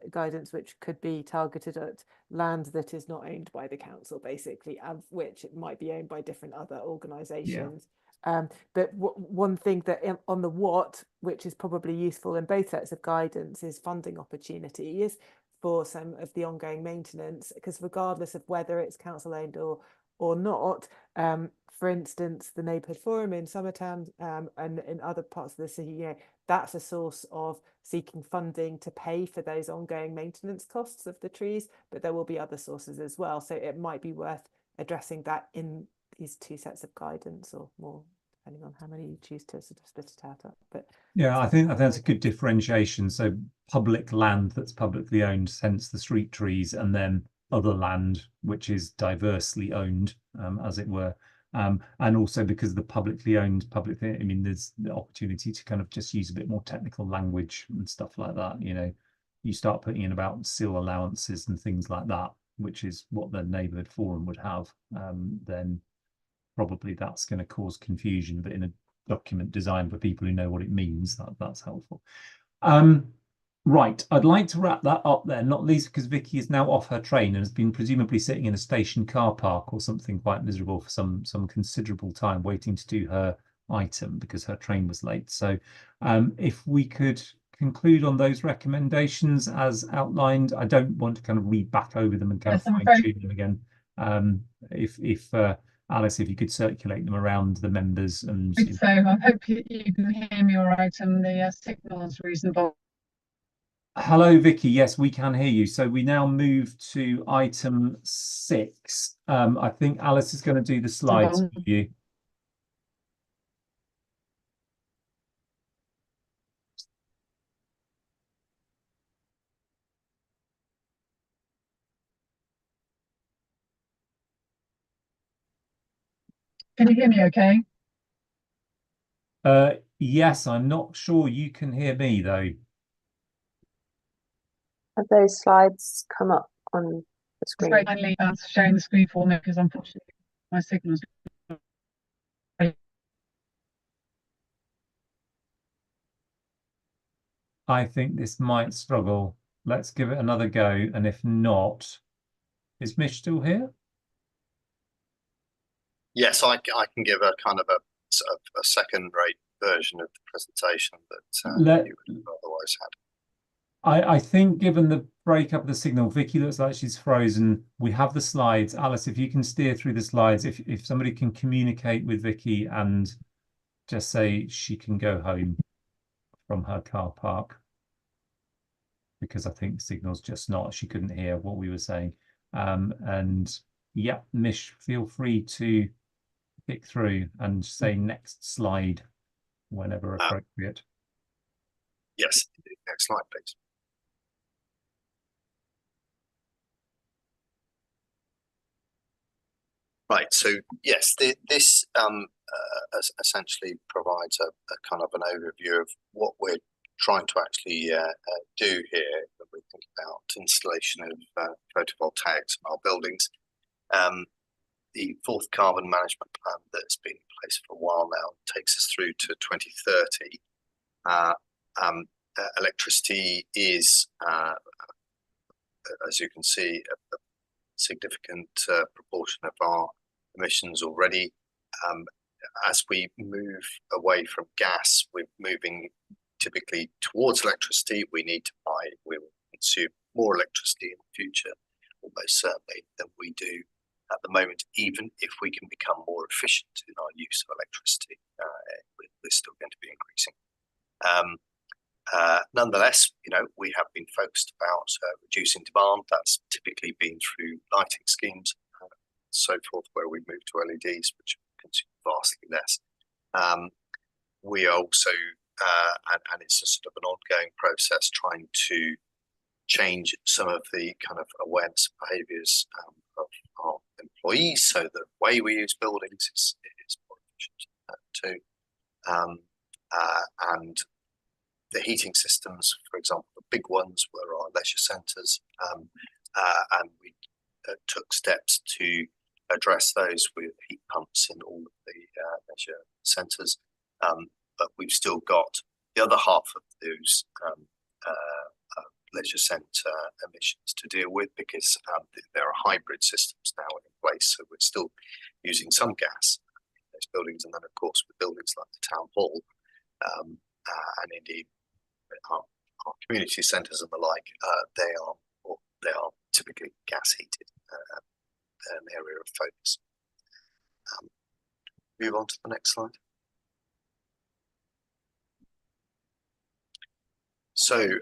guidance which could be targeted at land that is not owned by the council, basically, of which it might be owned by different other organisations. But one thing that on the what, which is probably useful in both sets of guidance, is funding opportunities for some of the ongoing maintenance, because regardless of whether it's council owned or or not. For instance, the Neighbourhood Forum in Summertown and in other parts of the city, you know, that's a source of seeking funding to pay for those ongoing maintenance costs of the trees, but there will be other sources as well. So it might be worth addressing that in these two sets of guidance, or more, depending on how many you choose to sort of split it out. But yeah, I think that's a good differentiation. So public land that's publicly owned, hence the street trees, and then other land which is diversely owned, as it were. And also because the publicly owned, I mean, there's the opportunity to kind of just use a bit more technical language and stuff like that. You know, you start putting in about sill allowances and things like that, which is what the Neighbourhood Forum would have, then probably that's going to cause confusion. But in a document designed for people who know what it means, that's helpful. Right, I'd like to wrap that up there, not least because Vicky is now off her train and has been presumably sitting in a station car park or something quite miserable for some considerable time, waiting to do her item because her train was late. So if we could conclude on those recommendations as outlined, I don't want to kind of read back over them and kind of fine-tune them again. If Alice, if you could circulate them around the members. And so I hope you can hear me all right, and the signal is reasonable. Hello, Vicky. Yes, we can hear you. So we now move to item 6. I think Alice is going to do the slides for you. Can you hear me okay? Yes, I'm not sure you can hear me though. Have those slides come up on the screen? Very kindly sharing the screen for me, because unfortunately my signal's. I think this might struggle. Let's give it another go. And if not, is Mish still here? Yes, I can give a kind of a second-rate version of the presentation that you would have otherwise had. I think given the breakup of the signal, Vicky looks like she's frozen. We have the slides. Alice, if you can steer through the slides, if somebody can communicate with Vicky and just say she can go home from her car park, because I think the signal's just not, she couldn't hear what we were saying. And yeah, Mish, feel free to pick through and say next slide whenever appropriate. Yes, next slide, please. Right, so yes, this essentially provides a kind of an overview of what we're trying to actually do here when we think about installation of photovoltaics in our buildings. The 4th carbon management plan that's been in place for a while now takes us through to 2030. Electricity is, as you can see, a significant proportion of our emissions already. As we move away from gas, we're moving typically towards electricity. We will consume more electricity in the future, almost certainly, than we do at the moment, even if we can become more efficient in our use of electricity. We're still going to be increasing. Nonetheless, you know, we have been focused about reducing demand. That's typically been through lighting schemes, so forth, where we move to LEDs, which consume vastly less. We are also, and it's a sort of an ongoing process, trying to change some of the kind of awareness behaviours of our employees, so the way we use buildings is more efficient too. And the heating systems, for example, the big ones were our leisure centres, and we took steps to address those with heat pumps in all of the leisure centres. But we've still got the other half of those leisure centre emissions to deal with, because there are hybrid systems now in place. So we're still using some gas in those buildings, and then of course with buildings like the town hall, and indeed our community centres and the like, they are typically gas heated, an area of focus. move on to the next slide. So,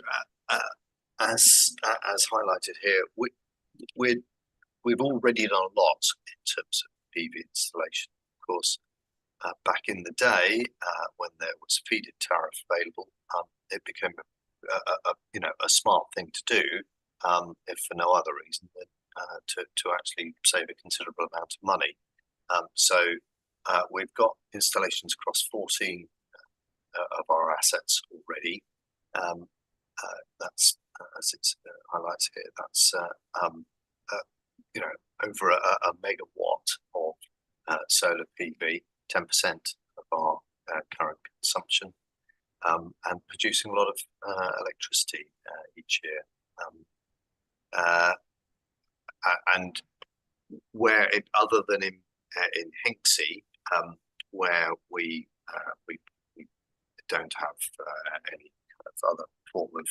as highlighted here, we've already done a lot in terms of PV installation. Of course, back in the day, when there was a feed-in tariff available, it became a smart thing to do, if for no other reason than to actually save a considerable amount of money. So we've got installations across 14 of our assets already. That's as it's highlighted here. That's over a megawatt of solar PV, 10% of our current consumption, and producing a lot of electricity each year. And where it, other than in Hinksey, where we don't have any kind of other form of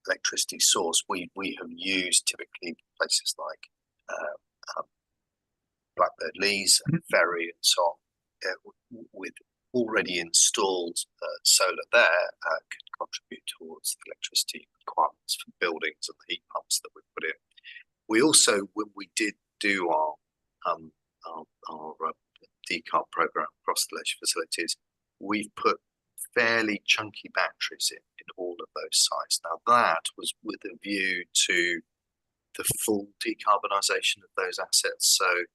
electricity source, we have used typically places like Blackbird Leys and Ferry and so on, with already installed solar there, can contribute towards the electricity requirements for buildings and the heat pumps that we put in. We also, when we did do our decarb program across the leisure facilities, we've put fairly chunky batteries in all of those sites. Now that was with a view to the full decarbonisation of those assets. So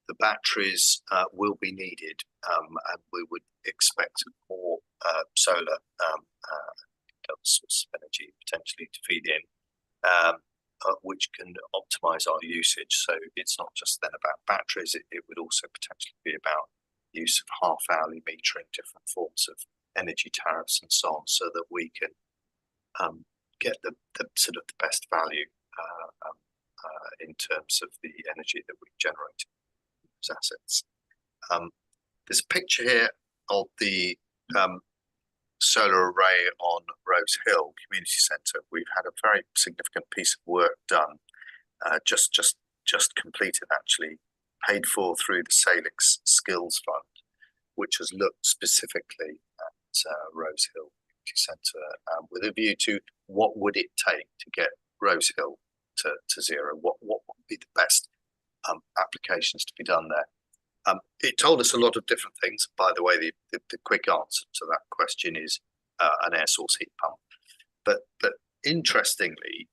the batteries will be needed, and we would expect more solar source of energy potentially to feed in, which can optimise our usage. So it's not just then about batteries, it would also potentially be about use of half-hourly metering, different forms of energy tariffs and so on, so that we can get the sort of the best value in terms of the energy that we generate in those assets. There's a picture here of the solar array on Rose Hill Community Centre. We've had a very significant piece of work done, just completed actually, paid for through the Salix Skills Fund, which has looked specifically at Rose Hill Community Centre with a view to what would it take to get Rose Hill to zero, what would be the best applications to be done there. It told us a lot of different things. By the way, the quick answer to that question is an air source heat pump. But interestingly,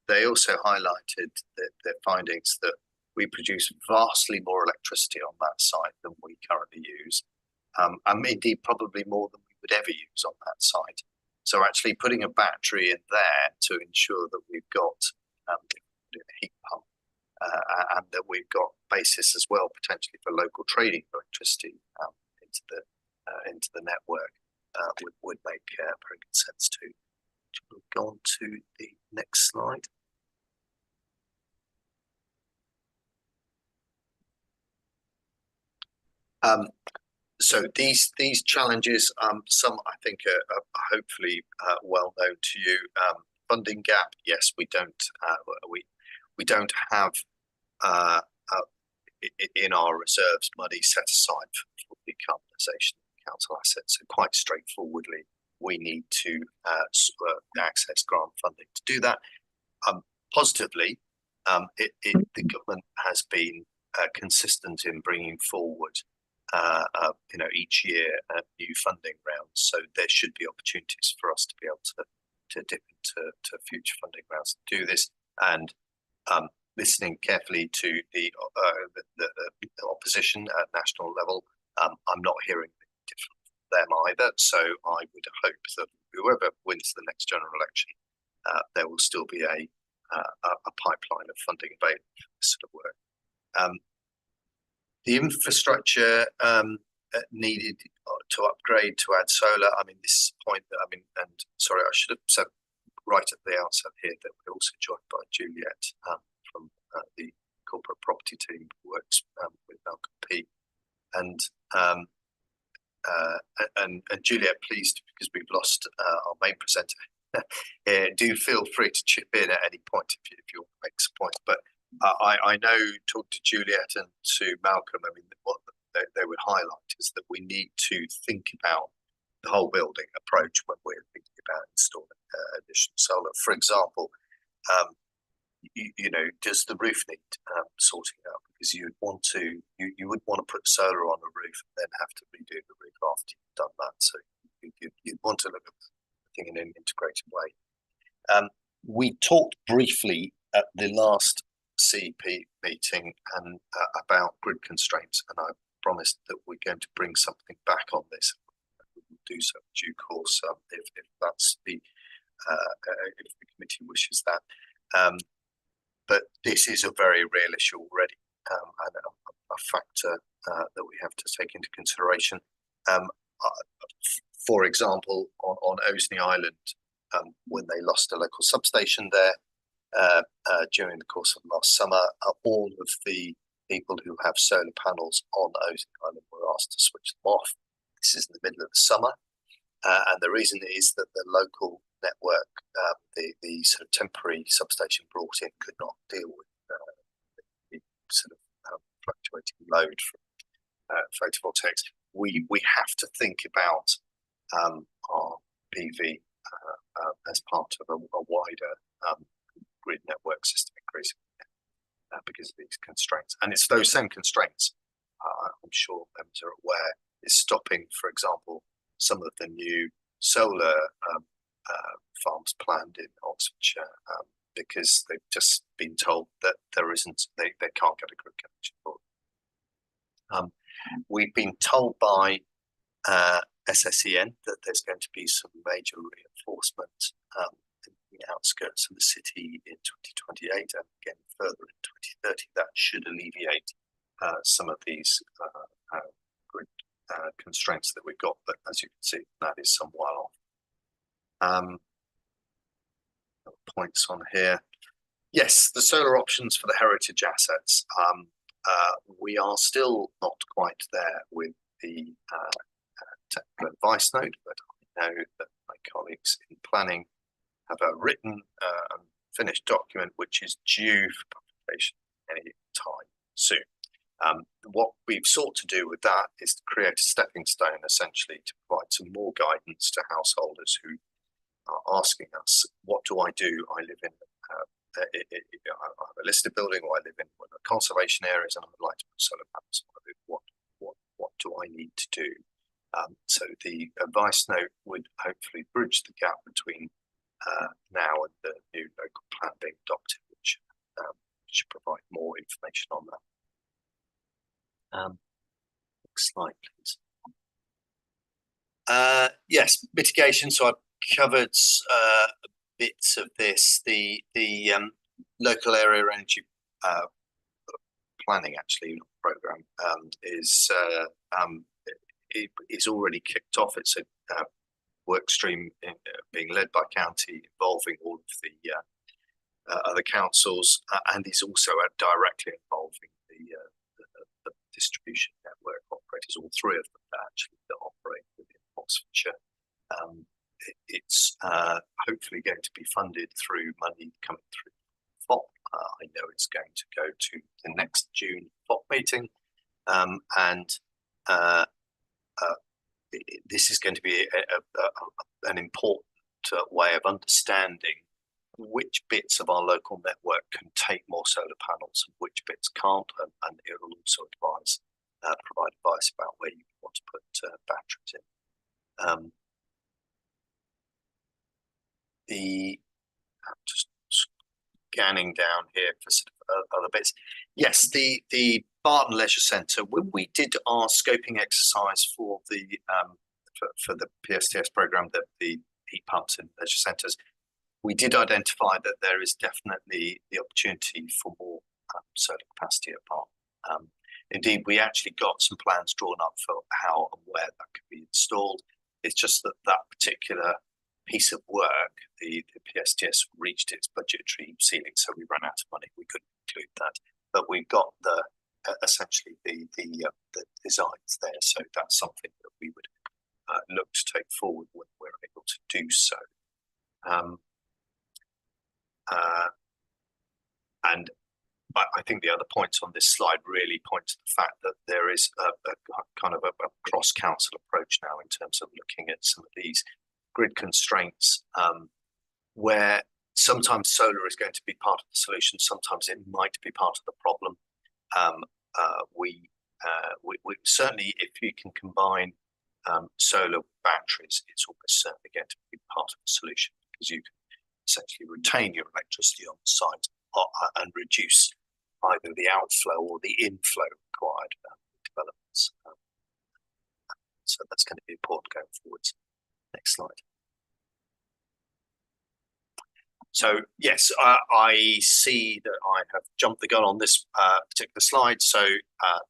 they also highlighted their findings that we produce vastly more electricity on that site than we currently use, and indeed probably more than we would ever use on that site. So actually putting a battery in there to ensure that we've got a heat pump, and that we've got basis as well potentially for local trading electricity into the network, would make very good sense too. We'll go on to the next slide. So these challenges, some I think are hopefully well known to you. Funding gap, yes, we don't have in our reserves money set aside for decarbonisation of council assets. So quite straightforwardly, we need to access grant funding to do that. Positively, the government has been consistent in bringing forward each year new funding rounds. So there should be opportunities for us to be able to dip into future funding rounds to do this. And listening carefully to the opposition at national level, I'm not hearing different from them either. So I would hope that whoever wins the next general election, there will still be a pipeline of funding available for this sort of work. The infrastructure needed to upgrade to add solar. I mean, this point that and sorry, I should have said right at the outset here that we're also joined by Juliet from the corporate property team who works with Malcolm P. And Juliet, pleased because we've lost our main presenter. Do feel free to chip in at any point if you want to make some points. But I know, talk to Juliet and to Malcolm. I mean, they would highlight is that we need to think about the whole building approach when we're thinking about installing additional solar. For example, you know, does the roof need sorting out? Because you would want to put solar on the roof and then have to redo the roof after you've done that. So you'd want to look at the thing in an integrated way. We talked briefly at the last CEP meeting and about grid constraints, and I promised that we're going to bring something back on this. We will do so in due course if that's if the committee wishes that. But this is a very real issue already, and a factor that we have to take into consideration. For example, on Oseney Island, when they lost a local substation there during the course of last summer, all of the people who have solar panels on Oseney Island were asked to switch them off. This is in the middle of the summer, and the reason is that the local network, the sort of temporary substation brought in, could not deal with the sort of fluctuating load from photovoltaics. We have to think about our PV as part of a wider grid network system increasing because of these constraints. And it's those same constraints, I'm sure members are aware, is stopping, for example, some of the new solar farms planned in Oxfordshire because they've just been told that they can't get a grid connection for them. We've been told by SSEN that there's going to be some major reinforcement in the outskirts of the city in 2028 and again further in 2030. That should alleviate some of these grid constraints that we've got, but as you can see, that is some while off. Points on here. Yes, the solar options for the heritage assets. We are still not quite there with the technical advice note, but I know that my colleagues in planning have a written and finished document which is due for publication any time soon. What we've sought to do with that is to create a stepping stone, essentially, to provide some more guidance to householders who are asking us, what do I do? I live in I have a listed building, or I live in one of the conservation areas, and I would like to put solar panels on it. What do I need to do? So the advice note would hopefully bridge the gap between now and the new local plan being adopted, which should provide more information on that. Next slide, please. Yes, mitigation. So I've covered bits of this. The local area energy planning program is already kicked off. It's a work stream being led by county, involving all of the other councils, and is also directly involving the distribution network operators, all three of them that operate within Oxfordshire. It's hopefully going to be funded through money coming through FOP. I know it's going to go to the next June FOP meeting, and this is going to be an important way of understanding which bits of our local network can take more solar panels and which bits can't, and it will also provide advice about where you want to put batteries in. I'm just scanning down here for sort of other bits. Yes, the Barton Leisure Centre. When we did our scoping exercise for the PSTS programme, the heat pumps in leisure centres, we did identify that there is definitely the opportunity for more solar capacity at Barton. Indeed, we actually got some plans drawn up for how and where that could be installed. It's just that particular piece of work, the PSTS reached its budgetary ceiling, so we ran out of money. We couldn't include that, but we've got essentially the designs there, so that's something that we would look to take forward when we're able to do so. And I think the other points on this slide really point to the fact that there is a kind of a cross-council approach now in terms of looking at some of these grid constraints, where sometimes solar is going to be part of the solution, sometimes it might be part of the problem. We certainly, if you can combine solar with batteries, it's almost certainly going to be part of the solution, because you can essentially retain your electricity on the site and reduce either the outflow or the inflow required developments. So that's going to be important going forwards. Next slide. So yes, I see that I have jumped the gun on this particular slide. So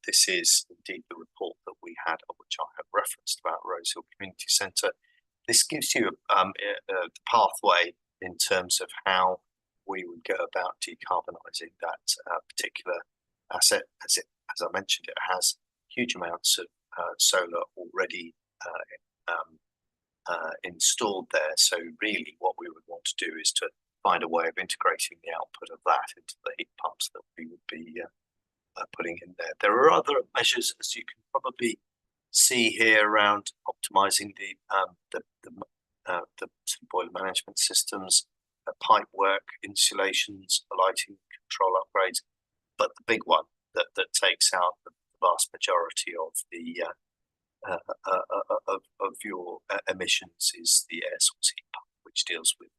this is indeed the report that we had, which I have referenced, about Rosehill Community Centre. This gives you the pathway in terms of how we would go about decarbonising that particular asset. As I mentioned, it has huge amounts of solar already installed there. So really what we would want to do is to find a way of integrating the output of that into the heat pumps that we would be putting in there. There are other measures, as you can probably see here, around optimising the boiler management systems, pipe work, insulations, lighting control upgrades. But the big one that takes out the vast majority of the of your emissions is the air source heat pump, which deals with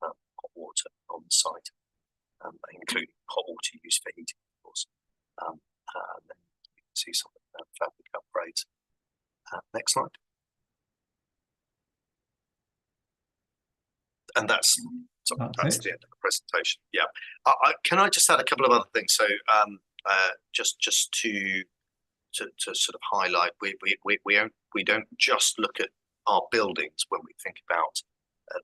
hot water on the site, including hot water used for heating, of course. And then you can see some of the fabric upgrades. Next slide. And that's the end of the presentation. Yeah. Can I just add a couple of other things? So just to sort of highlight, we don't just look at our buildings when we think about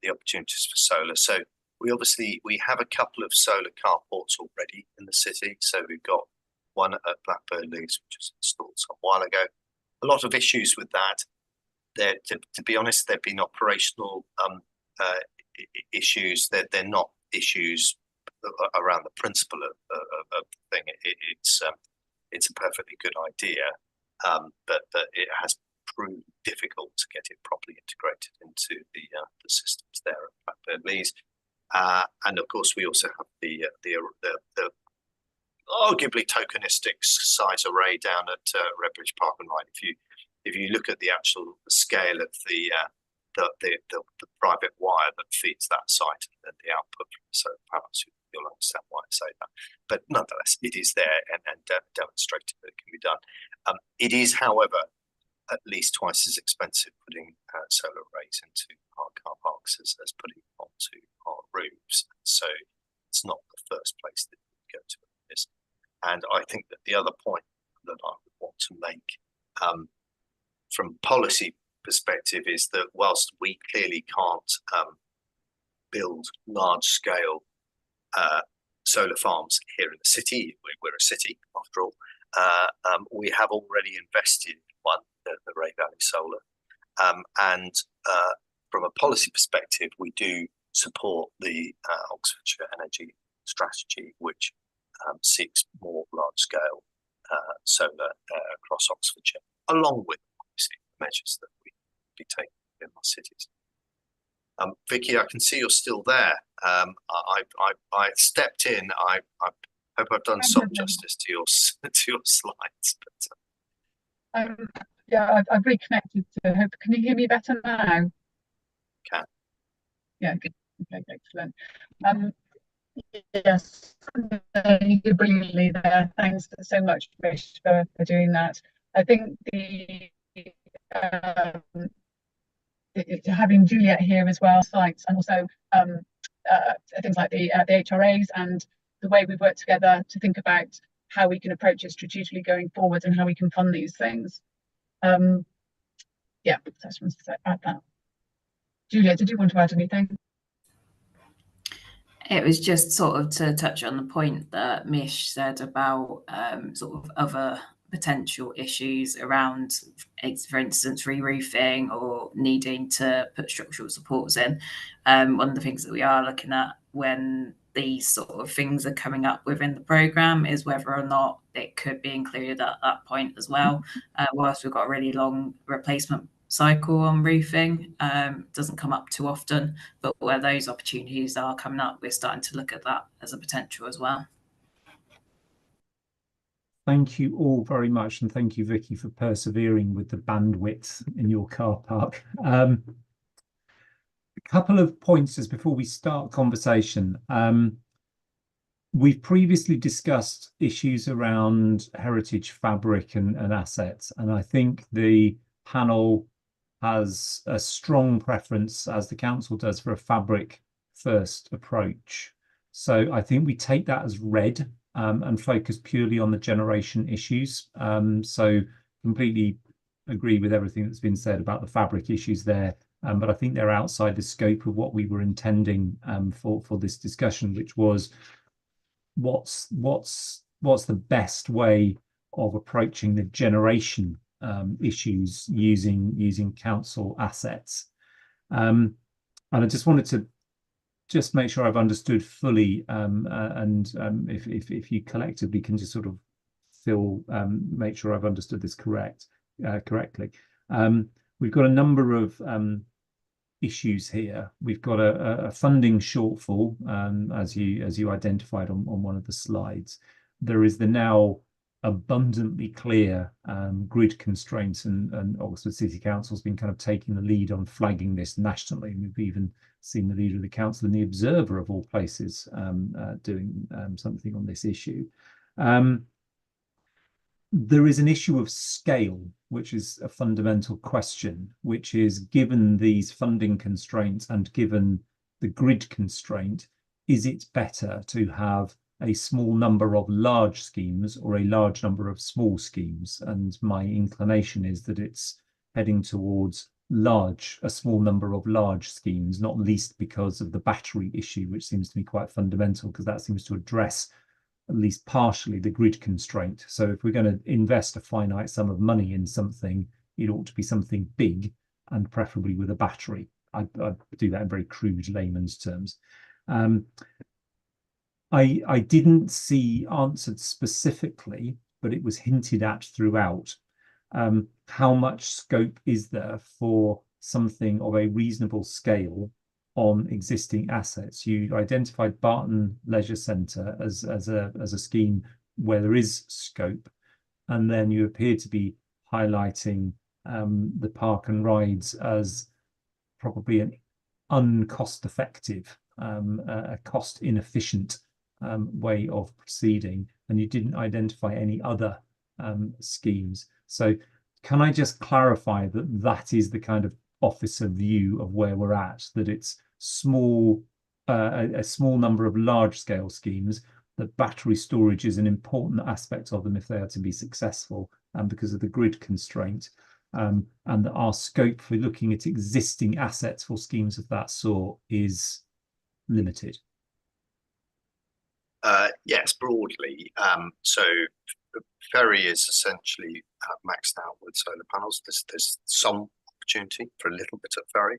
the opportunities for solar. So we have a couple of solar carports already in the city. So we've got one at Blackbird Leys, which was installed some while ago. A lot of issues with that. To be honest, there've been operational issues. They're not issues around the principle of the thing. It's a perfectly good idea, but it has proved difficult to get it properly integrated into the systems there at Blackbird Leys. And of course, we also have the arguably tokenistic size array down at Redbridge Park and Ride. If you look at the actual scale of the private wire that feeds that site and the output from the solar panels, you'll understand why I say that. But nonetheless, it is there and demonstrated that it can be done. It is, however, at least twice as expensive putting solar arrays into our car parks as putting them onto our roofs. So it's not the first place that you go to this. And I think that the other point that I would want to make from policy perspective is that whilst we clearly can't build large scale solar farms here in the city, we're a city after all, we have already invested one, the Ray Valley Solar, and from a policy perspective we do support the Oxfordshire Energy Strategy, which seeks more large scale solar across Oxfordshire, along with obviously measures that we be taking in our cities. Vicky, I can see you're still there. I stepped in. I hope I've done some justice to your slides. But yeah, I've reconnected to hope. Can you hear me better now? Can. Yeah, good. Okay, excellent. Yes, you did brilliantly there. Thanks so much, Vish, for doing that. I think having Juliet here as well, sites, and also things like the HRAs and the way we've worked together to think about how we can approach it strategically going forward and how we can fund these things. Yeah, so I just wanted to add that. Juliet, did you want to add anything? It was just sort of to touch on the point that Mish said about sort of other potential issues around, for instance, re-roofing or needing to put structural supports in. One of the things that we are looking at when these sort of things are coming up within the programme is whether or not it could be included at that point as well. Whilst we've got a really long replacement cycle on roofing, doesn't come up too often, but where those opportunities are coming up, we're starting to look at that as a potential as well. Thank you all very much, and thank you, Vicky, for persevering with the bandwidth in your car park. A couple of points just before we start conversation. We've previously discussed issues around heritage fabric and assets, and I think the panel has a strong preference, as the council does, for a fabric first approach. So I think we take that as read and focus purely on the generation issues. So completely agree with everything that's been said about the fabric issues there. But I think they're outside the scope of what we were intending for this discussion, which was what's the best way of approaching the generation issues using council assets. And I just wanted to just make sure I've understood fully, if you collectively can just sort of make sure I've understood this correctly. We've got a number of issues here. We've got a funding shortfall, as you identified on one of the slides. There is the now abundantly clear grid constraints, and Oxford City Council has been kind of taking the lead on flagging this nationally. We've even seen the leader of the council and the Observer, of all places, doing something on this issue. There is an issue of scale, which is a fundamental question, which is, given these funding constraints and given the grid constraint, is it better to have a small number of large schemes or a large number of small schemes? And my inclination is that it's heading towards a small number of large schemes, not least because of the battery issue, which seems to be quite fundamental, because that seems to address at least partially the grid constraint. So if we're going to invest a finite sum of money in something, it ought to be something big and preferably with a battery. I'd do that in very crude layman's terms. I didn't see answered specifically, but it was hinted at throughout. How much scope is there for something of a reasonable scale on existing assets? You identified Barton Leisure Centre as a scheme where there is scope, and then you appear to be highlighting the park and rides as probably an uncost-effective, a cost-inefficient way of proceeding, and you didn't identify any other schemes. So can I just clarify that that is the kind of officer view of where we're at, that it's a small number of large scale schemes, that battery storage is an important aspect of them if they are to be successful, and because of the grid constraint, and that our scope for looking at existing assets for schemes of that sort is limited? Yes, broadly. So Ferry is essentially maxed out with solar panels. There's some opportunity for a little bit at Ferry.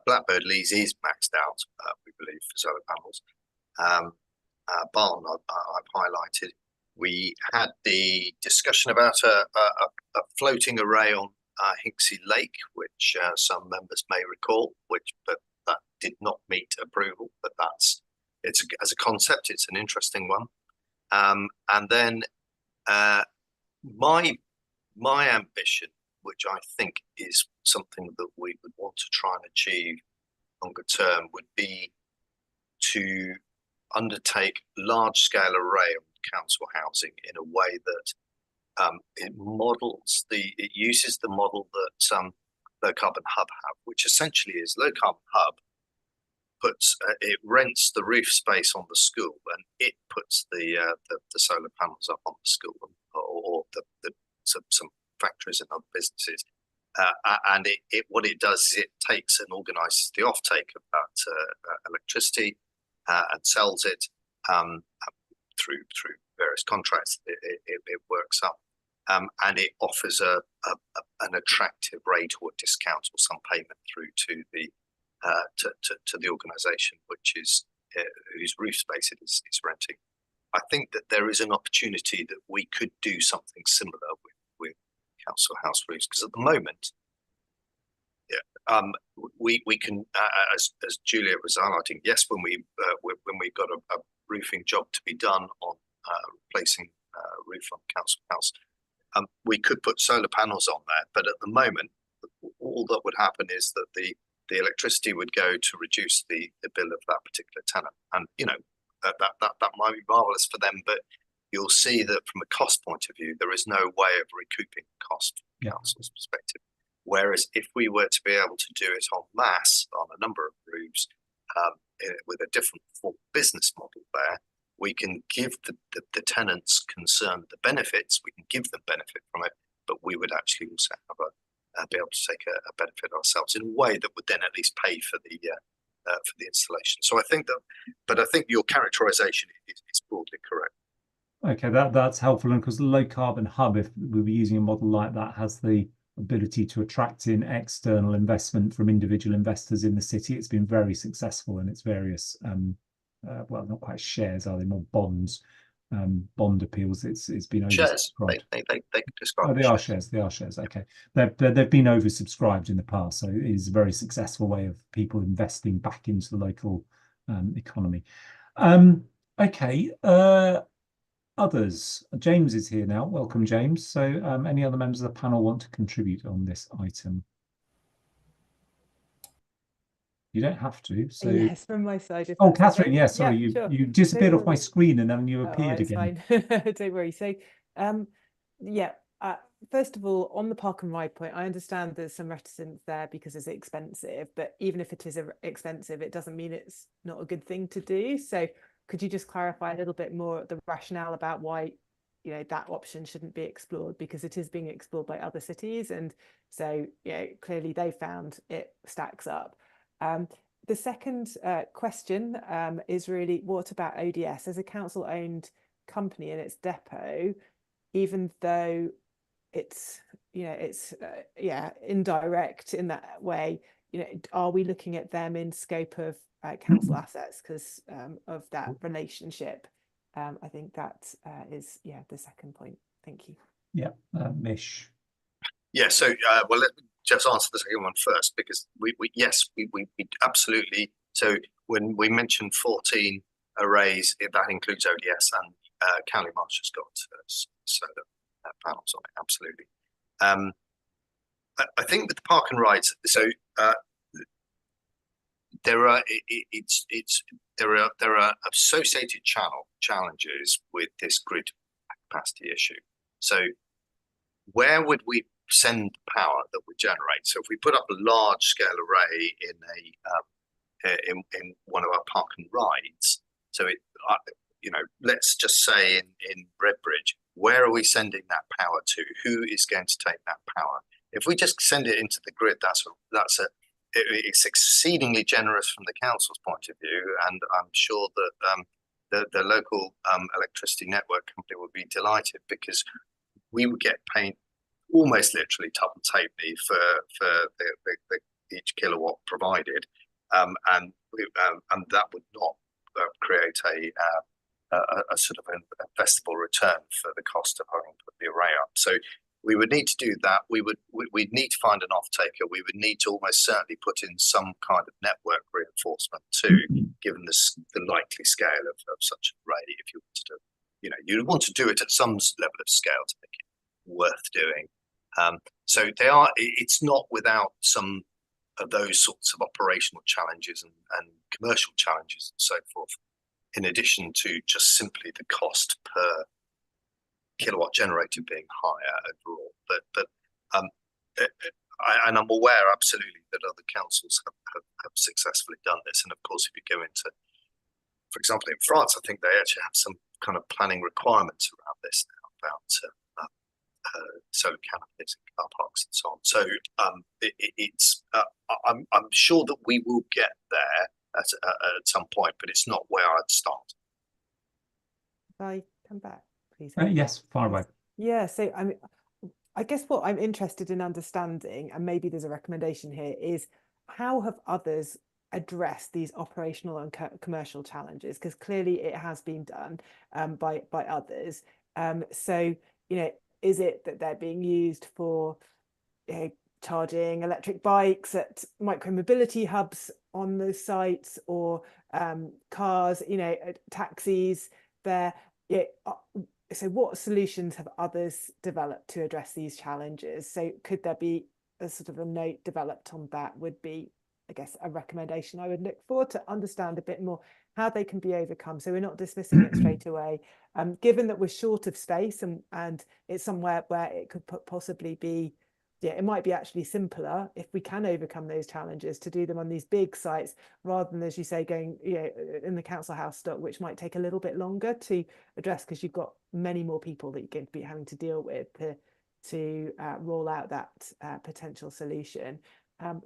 Blackbird Leys is maxed out, we believe, for solar panels. Barton, I've highlighted. We had the discussion about a floating array on Hinksey Lake, which some members may recall, but that did not meet approval. But as a concept, it's an interesting one. And then my ambition, which I think is something that we would want to try and achieve longer term, would be to undertake large-scale array of council housing in a way that it uses the model that Low Carbon Hub have, which essentially is Low Carbon Hub it rents the roof space on the school, and it puts the solar panels up on the school, or some factories and other businesses. And what it does is it takes and organises the offtake of that electricity and sells it through various contracts. It works up, and it offers an attractive rate or discount or some payment through to the to the organisation which is whose roof space it is renting. I think that there is an opportunity that we could do something similar with council house roofs, because at the moment, we can, as Julia was highlighting, yes, when we got a roofing job to be done on replacing roof on council house, we could put solar panels on there, but at the moment, all that would happen is that the electricity would go to reduce the bill of that particular tenant, and that might be marvelous for them, but you'll see that from a cost point of view, there is no way of recouping cost from council's perspective. Whereas if we were to be able to do it en masse on a number of roofs with a different form of business model there, we can give the tenants concerned the benefits, we can give them benefit from it, but we would actually also have be able to take a benefit ourselves in a way that would then at least pay for the installation. So I think your characterisation is broadly correct. Okay, that's helpful, and because the low carbon hub, if we were using a model like that, has the ability to attract in external investment from individual investors in the city. It's been very successful in its various well, not quite shares, are they? More bonds, bond appeals. It's been shares. Oversubscribed. They describe. Oh, they are shares. They are shares. Okay, they've been oversubscribed in the past, so it is a very successful way of people investing back into the local economy. Okay. Others. James is here now. Welcome, James. So any other members of the panel want to contribute on this item? You don't have to. So yes, from my side. Oh, Catherine, yes, Yeah, sorry, sure. you disappeared Don't off my worry. screen and then you appeared it's again. fine. Don't worry. So first of all, on the park and ride point, I understand there's some reticence there because it's expensive, but even if it is expensive, it doesn't mean it's not a good thing to do. So could you just clarify a little bit more the rationale about why that option shouldn't be explored, because it is being explored by other cities, and so clearly they found it stacks up. The second question is really, what about ODS as a council-owned company in its depot, even though it's indirect in that way? Are we looking at them in scope of council assets because of that relationship? I think that is the second point. Thank you. Yeah, Mish. Yeah, so well, let me just answer the second one first, because we absolutely. So when we mentioned 14 arrays, that includes ODS, and Cowley Marsh has got solar panels on it. Absolutely. I think with the park and rides, so there are associated challenges with this grid capacity issue. So where would we send power that we generate? So if we put up a large scale array in one of our park and rides, so let's just say in Redbridge, where are we sending that power to? Who is going to take that power? If we just send it into the grid, it's exceedingly generous from the council's point of view, and I'm sure that the local electricity network company would be delighted, because we would get paid almost literally tuppence-halfpenny for each kilowatt provided, and that would not create a sort of an investable return for the cost of having put the array up. So we would need to do that. We'd need to find an off-taker. We would need to almost certainly put in some kind of network reinforcement too, given the likely scale of such an array. If you want to do, you'd want to do it at some level of scale to make it worth doing. So it's not without some of those sorts of operational challenges and commercial challenges and so forth, in addition to just simply the cost per kilowatt generator being higher overall. But I'm aware absolutely that other councils have successfully done this. And of course, if you go into, for example, in France, I think they actually have some kind of planning requirements around this now about solar canopies and car parks and so on. So I'm sure that we will get there at some point, but it's not where I'd start. If I come back, please. Yes, far away. Yeah, so I guess what I'm interested in understanding, and maybe there's a recommendation here, is how have others address these operational and commercial challenges, because clearly it has been done by others. So, you know, is it that they're being used for, you know, charging electric bikes at micromobility hubs on those sites, or cars, you know, taxis there? So what solutions have others developed to address these challenges? So could there be a sort of a note developed on that? Would be, I guess, a recommendation I would look for, to understand a bit more how they can be overcome, so we're not dismissing it straight away. Given that we're short of space, and it's somewhere where it could possibly be, yeah, it might be actually simpler if we can overcome those challenges to do them on these big sites, rather than, as you say, going, you know, in the council house stock, which might take a little bit longer to address, because you've got many more people that you're going to be having to deal with to roll out that potential solution.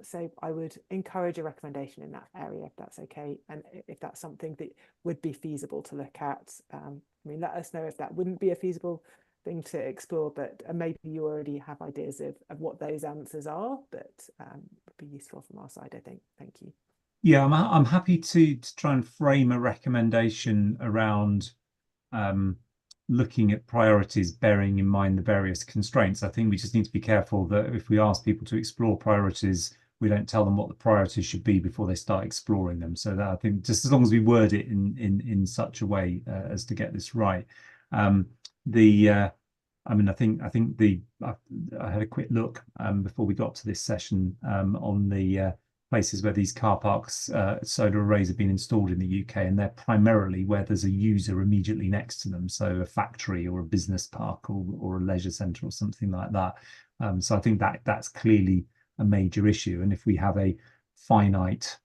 So I would encourage a recommendation in that area, if that's okay, and if that's something that would be feasible to look at. I mean, let us know if that wouldn't be a feasible thing to explore, but maybe you already have ideas of what those answers are, but would be useful from our side, I think. Thank you. Yeah, I'm happy to try and frame a recommendation around looking at priorities, bearing in mind the various constraints. I think we just need to be careful that if we ask people to explore priorities, we don't tell them what the priorities should be before they start exploring them. So that, I think, just as long as we word it in such a way as to get this right. I mean, I think I had a quick look before we got to this session on the places where these car parks, solar arrays have been installed in the UK, and they're primarily where there's a user immediately next to them, so a factory or a business park or a leisure centre or something like that. So I think that's clearly a major issue, and if we have a finite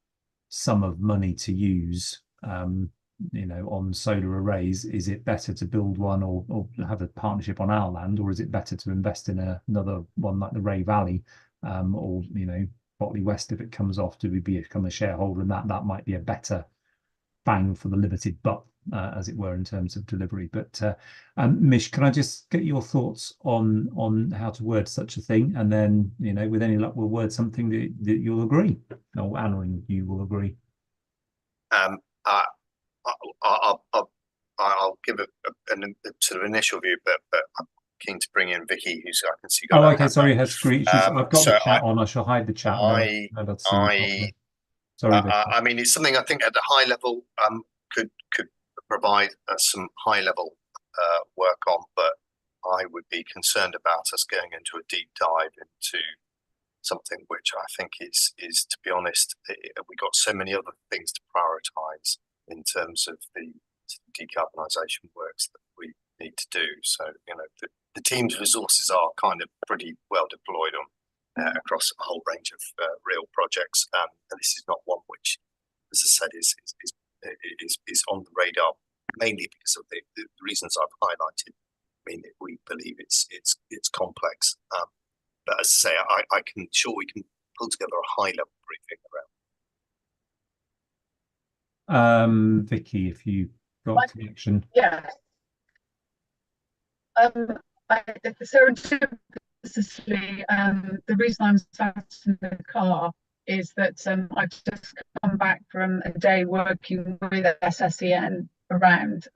sum of money to use, you know, on solar arrays, is it better to build one or have a partnership on our land, or is it better to invest in another one like the Ray Valley, or, you know, Botley West, if it comes off? Do we become a shareholder in that? That might be a better bang for the limited buck, as it were, in terms of delivery. But Mish, can I just get your thoughts on how to word such a thing, and then, you know, with any luck, we'll word something that you'll agree, or Anna and you will agree. I'll give a sort of initial view, but I'm keen to bring in Vicky, who's, I can see. Oh, okay, sorry, her screen. I've got so the chat on. I shall hide the chat. Sorry, I mean, it's something I think at a high level could provide some high level work on, but I would be concerned about us going into a deep dive into something which I think is to be honest, we've got so many other things to prioritise in terms of the decarbonisation works that we need to do. So, you know, the team's resources are kind of pretty well deployed on across a whole range of real projects, and this is not one which, as I said, is on the radar, mainly because of the reasons I've highlighted. I mean, we believe it's complex, but as I say, I can sure we can pull together a high level briefing around. Vicky, if you got connection. Yeah. Serendipitously, the reason I'm sat in the car is that I've just come back from a day working with SSEN around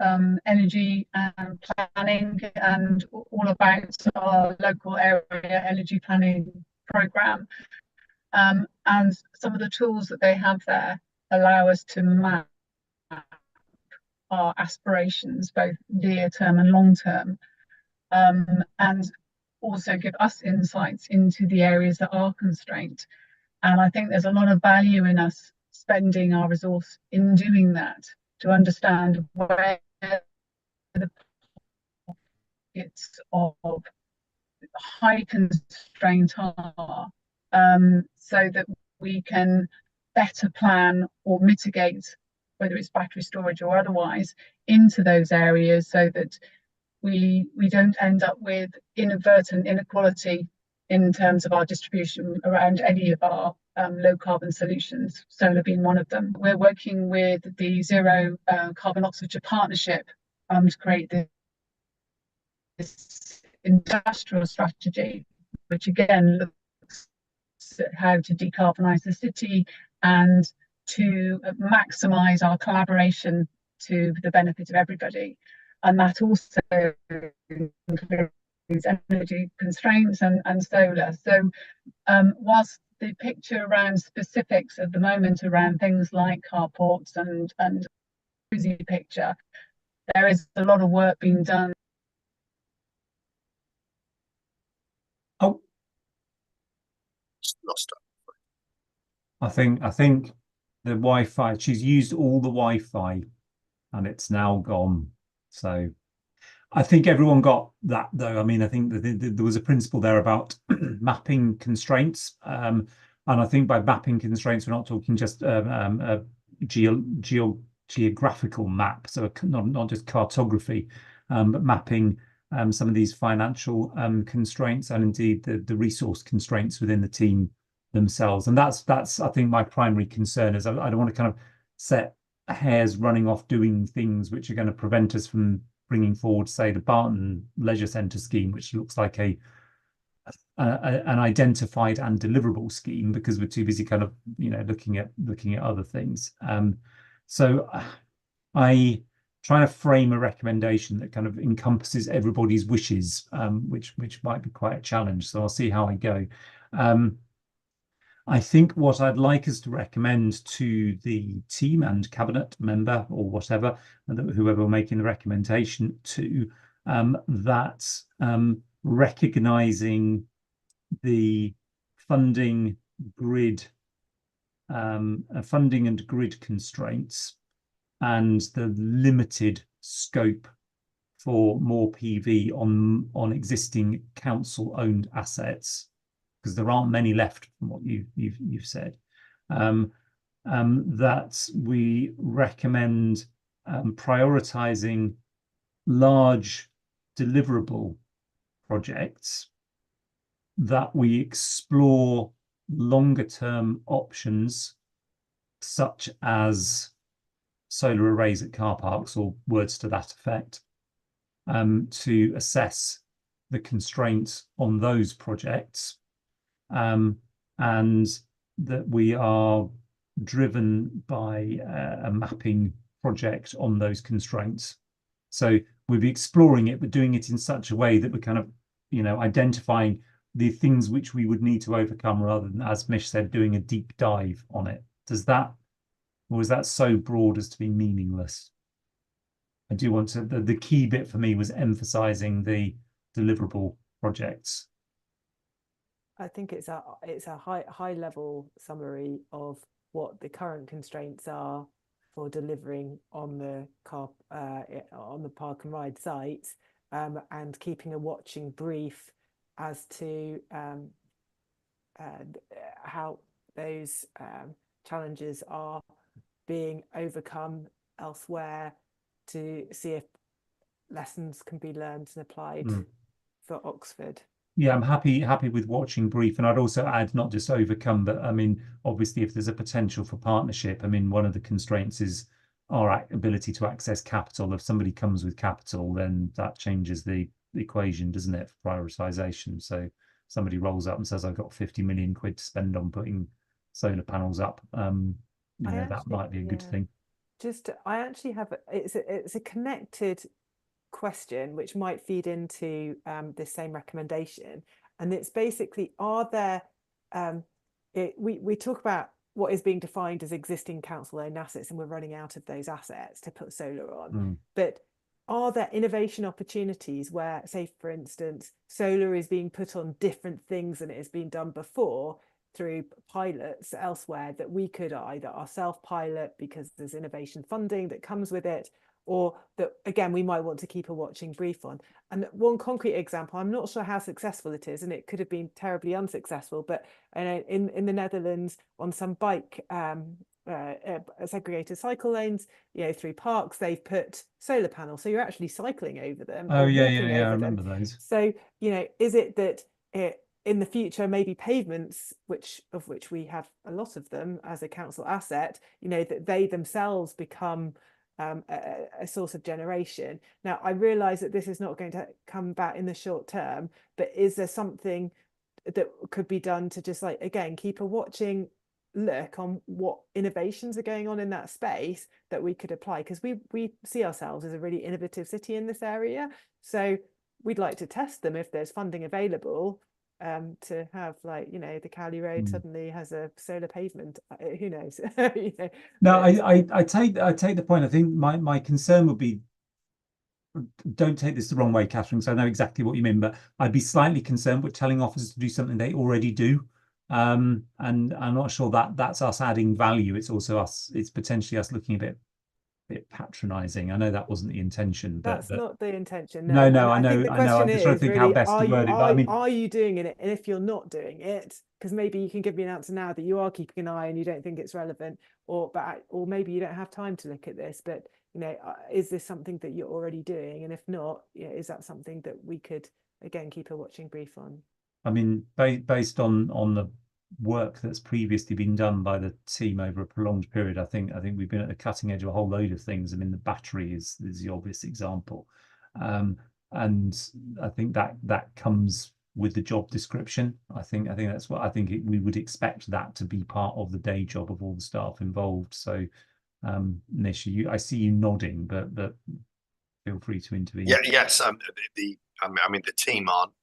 energy and planning, and all about our local area energy planning programme. And some of the tools that they have there allow us to map our aspirations, both near term and long term, and also give us insights into the areas that are constrained. And I think there's a lot of value in us spending our resource in doing that, to understand where the pockets of high constraint are, so that we can better plan or mitigate, whether it's battery storage or otherwise, into those areas, so that we don't end up with inadvertent inequality in terms of our distribution around any of our low carbon solutions, solar being one of them. We're working with the Zero Carbon Oxfordshire Partnership to create this industrial strategy, which again looks at how to decarbonise the city and to maximise our collaboration to the benefit of everybody. And that also includes energy constraints and solar. So whilst the picture around specifics at the moment around things like carports and rosy picture, there is a lot of work being done. Oh, Lost her. I think the Wi-Fi, she's used all the Wi-Fi and it's now gone. So I think everyone got that, though. I mean, I think that there was a principle there about mapping constraints. And I think by mapping constraints, we're not talking just a geographical map, so not just cartography, but mapping some of these financial constraints and indeed the resource constraints within the team themselves. And that's I think my primary concern is I don't want to kind of set hairs running off doing things which are going to prevent us from bringing forward, say, the Barton Leisure Centre scheme, which looks like an identified and deliverable scheme, because we're too busy kind of, you know, looking at other things. So I try to frame a recommendation that kind of encompasses everybody's wishes, which might be quite a challenge. So I'll see how I go. I think what I'd like us to recommend to the team and cabinet member or whatever, whoever we're making the recommendation to, that recognising the funding and grid constraints and the limited scope for more PV on existing council-owned assets, because there aren't many left from what you've said, that we recommend prioritising large deliverable projects, that we explore longer term options such as solar arrays at car parks or words to that effect, to assess the constraints on those projects, and that we are driven by a mapping project on those constraints. So we'll be exploring it, but doing it in such a way that we're kind of, you know, identifying the things which we would need to overcome, rather than, as Mish said, doing a deep dive on it. Does that, or is that so broad as to be meaningless? I do want to, the key bit for me was emphasizing the deliverable projects. I think it's a high level summary of what the current constraints are for delivering on the park and ride sites, and keeping a watching brief as to how those challenges are being overcome elsewhere, to see if lessons can be learned and applied for Oxford. Yeah, I'm happy with watching brief, and I'd also add not just overcome, but I mean, obviously, if there's a potential for partnership, I mean, one of the constraints is our ability to access capital. If somebody comes with capital, then that changes the equation, doesn't it, for prioritisation? So somebody rolls up and says, "I've got 50 million quid to spend on putting solar panels up." You know, that might be a good thing. I actually have it's a connected question which might feed into this same recommendation, and it's basically, are there we talk about what is being defined as existing council-owned assets, and we're running out of those assets to put solar on, but are there innovation opportunities where, say, for instance, solar is being put on different things than it has been done before through pilots elsewhere, that we could either ourselves pilot because there's innovation funding that comes with it, or that, again, we might want to keep a watching brief on? And one concrete example, I'm not sure how successful it is, and it could have been terribly unsuccessful, but in the Netherlands, on some bike segregated cycle lanes, you know, through parks, they've put solar panels, so you're actually cycling over them. Oh yeah, I remember those. So, you know, is it that in the future, maybe pavements, of which we have a lot of them as a council asset, you know, that they themselves become a source of generation? Now, I realise that this is not going to come back in the short term, but is there something that could be done to just, like, again, keep a watching look on what innovations are going on in that space that we could apply, because we see ourselves as a really innovative city in this area. So we'd like to test them if there's funding available, to have, like, you know, the Cowley Road suddenly has a solar pavement. Who knows? You know, No, but I take the point. I think my concern would be, don't take this the wrong way, Catherine, because I know exactly what you mean, but I'd be slightly concerned with telling officers to do something they already do. And I'm not sure that that's us adding value. It's also us, it's potentially us looking a bit patronizing. I know that wasn't the intention, but that's not the intention. no, And I I think know. the I'm question just trying to is think how really, best to word it. But I mean, are you doing it? And if you're not doing it, because maybe you can give me an answer now that you are keeping an eye and you don't think it's relevant, or maybe you don't have time to look at this, but, you know, is this something that you're already doing? And if not, you know, is that something that we could, again, keep a watching brief on? I mean, based on the work that's previously been done by the team over a prolonged period, I think we've been at the cutting edge of a whole load of things. I mean, the battery is the obvious example, and I think that comes with the job description. I think that's what we would expect that to be part of the day job of all the staff involved. So, Nish, I see you nodding, but feel free to intervene. Yeah, yes. I mean, the team aren't.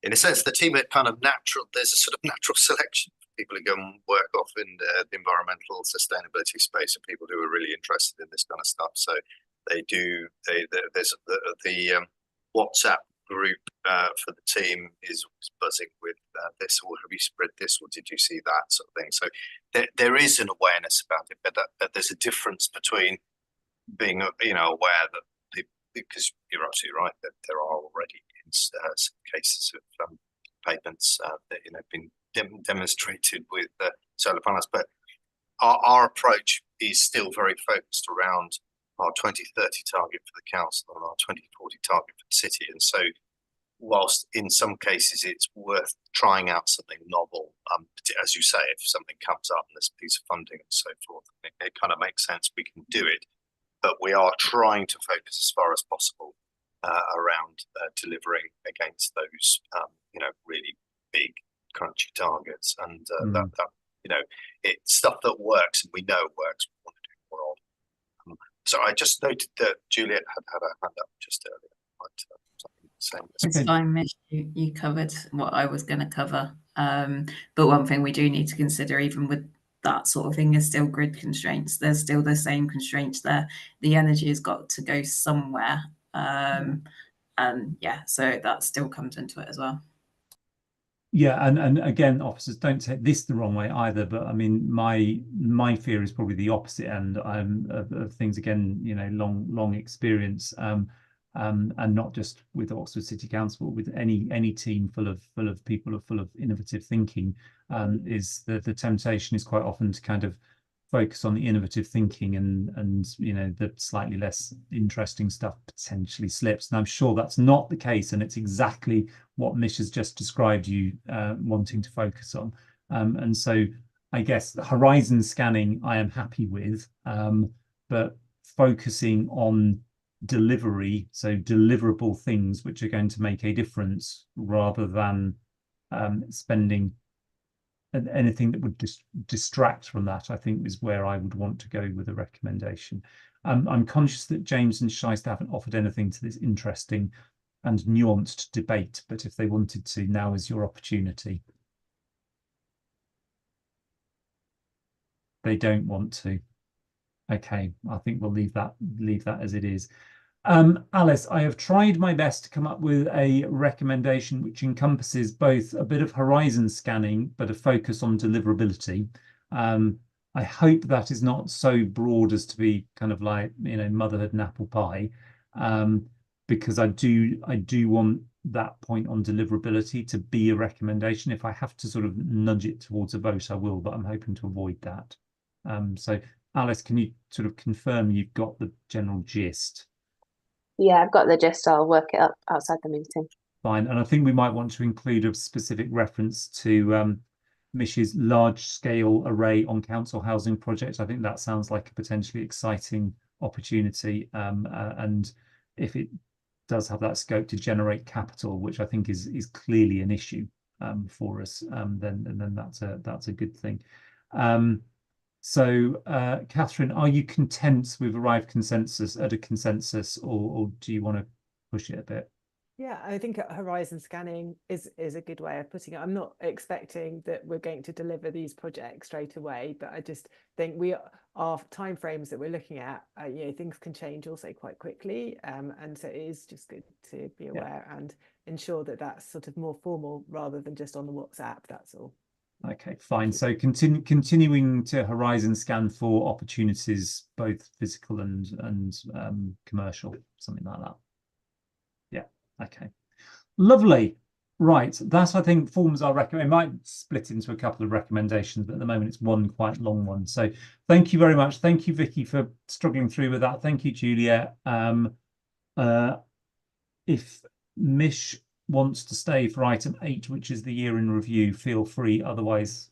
In a sense, the team are kind of natural. There's a sort of natural selection for people who go and work off in the environmental sustainability space, and people who are really interested in this kind of stuff. So they do. There's the WhatsApp group for the team is buzzing with this, or have you spread this, or did you see that sort of thing. So there is an awareness about it, but there's a difference between being aware that because you're absolutely right that there are already some cases of pavements that been demonstrated with solar panels, but our approach is still very focused around our 2030 target for the council and our 2040 target for the city. And so, whilst in some cases it's worth trying out something novel, as you say, if something comes up and there's a piece of funding and so forth, it kind of makes sense, we can do it. But we are trying to focus as far as possible around delivering against those, really big, crunchy targets, and that it's stuff that works, and we know it works. We want to do more of. So I just noted that Juliet had a hand up just earlier. It's fine, Mish. You covered what I was going to cover. But one thing we do need to consider, even with that sort of thing, is still grid constraints. There's still the same constraints there. The energy has got to go somewhere. And yeah, so that still comes into it as well. Yeah, and again, officers, don't take this the wrong way either. But I mean, my fear is probably the opposite end of things. Again, long experience, and not just with Oxford City Council, but with any team full of people full of innovative thinking. Is the temptation is quite often to kind of focus on the innovative thinking, and the slightly less interesting stuff potentially slips. And I'm sure that's not the case, and it's exactly what Mish has just described you wanting to focus on. And so I guess the horizon scanning I am happy with, but focusing on delivery, so deliverable things which are going to make a difference, rather than spending anything that would distract from that, I think is where I would want to go with a recommendation. I'm conscious that James and Shiesta haven't offered anything to this interesting and nuanced debate, but if they wanted to, now is your opportunity. They don't want to. Okay, I think we'll leave that as it is. Alice, I have tried my best to come up with a recommendation which encompasses both a bit of horizon scanning, but a focus on deliverability. I hope that is not so broad as to be kind of like, motherhood and apple pie, because I do want that point on deliverability to be a recommendation. If I have to sort of nudge it towards a vote, I will, but I'm hoping to avoid that. So Alice, can you sort of confirm you've got the general gist? Yeah, I've got the gist. I'll work it up outside the meeting. Fine. And I think we might want to include a specific reference to Mish's large-scale array on council housing project. I think that sounds like a potentially exciting opportunity. And if it does have that scope to generate capital, which I think is clearly an issue, for us, then that's a good thing. So Catherine, are you content with arrived consensus at a consensus, or do you want to push it a bit? Yeah, I think horizon scanning is a good way of putting it. I'm not expecting that we're going to deliver these projects straight away, but I just think our timeframes that we're looking at, things can change also quite quickly, and so it is just good to be aware and ensure that that's sort of more formal rather than just on the WhatsApp. That's all. Okay, fine. So continuing to horizon scan for opportunities, both physical and commercial, something like that. Yeah. Okay. Lovely. Right. That, I think, forms our recommend. It might split into a couple of recommendations, but at the moment it's one quite long one. So thank you very much. Thank you, Vicky, for struggling through with that. Thank you, Julia. If Mish wants to stay for item 8, which is the year in review, feel free. Otherwise,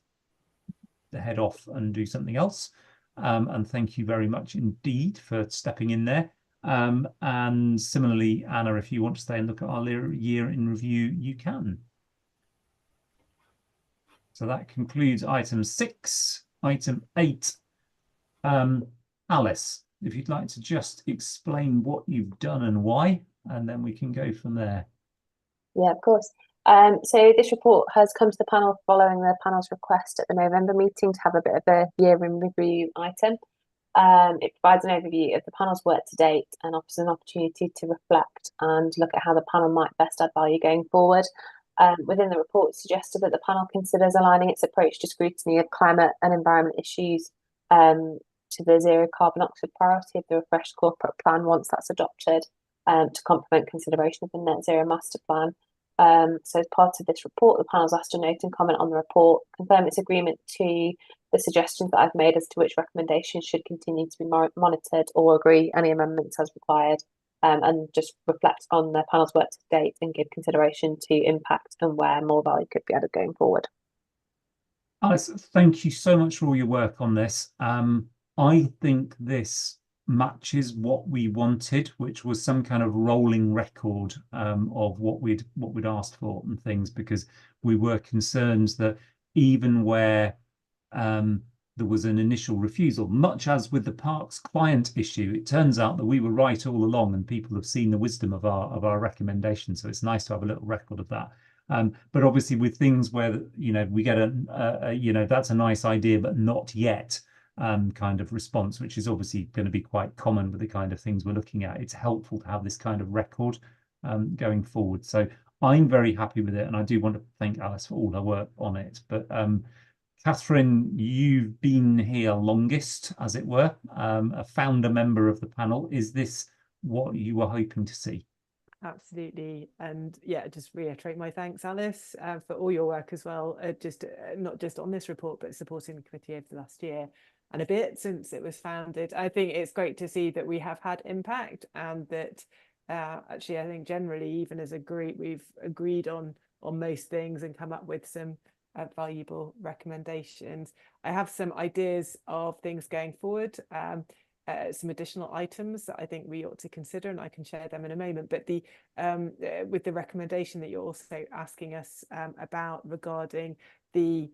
to head off and do something else. And thank you very much indeed for stepping in there. And similarly, Anna, if you want to stay and look at our year in review, you can. So that concludes item 6. Item 8. Alice, if you'd like to just explain what you've done and why, and then we can go from there. Yeah, of course. So this report has come to the panel following the panel's request at the November meeting to have a bit of a year in review item. It provides an overview of the panel's work to date and offers an opportunity to reflect and look at how the panel might best add value going forward. Within the report, it's suggested that the panel considers aligning its approach to scrutiny of climate and environment issues to the zero carbon dioxide priority of the refreshed corporate plan once that's adopted, to complement consideration of the net zero master plan. So as part of this report, the panel's asked to note and comment on the report, confirm its agreement to the suggestions that I've made as to which recommendations should continue to be monitored, or agree any amendments as required, and just reflect on the panel's work to date and give consideration to impact and where more value could be added going forward. Alice, thank you so much for all your work on this. I think this matches what we wanted, which was some kind of rolling record of what we'd asked for and things, because we were concerned that even where there was an initial refusal, much as with the Parks client issue, it turns out that we were right all along, and people have seen the wisdom of our recommendations. So it's nice to have a little record of that. But obviously with things where we get that's a nice idea but not yet kind of response, which is obviously going to be quite common with the kind of things we're looking at, it's helpful to have this kind of record going forward. So I'm very happy with it, and I do want to thank Alice for all her work on it. But Catherine, you've been here longest, as it were, a founder member of the panel. Is this what you were hoping to see? Absolutely. And yeah, just reiterate my thanks, Alice, for all your work as well, not just on this report, but supporting the committee over the last year and a bit since it was founded. I think it's great to see that we have had impact, and that actually I think generally, even as a group, we've agreed on most things and come up with some valuable recommendations. I have some ideas of things going forward, some additional items that I think we ought to consider, and I can share them in a moment. But with the recommendation that you're also asking us about regarding the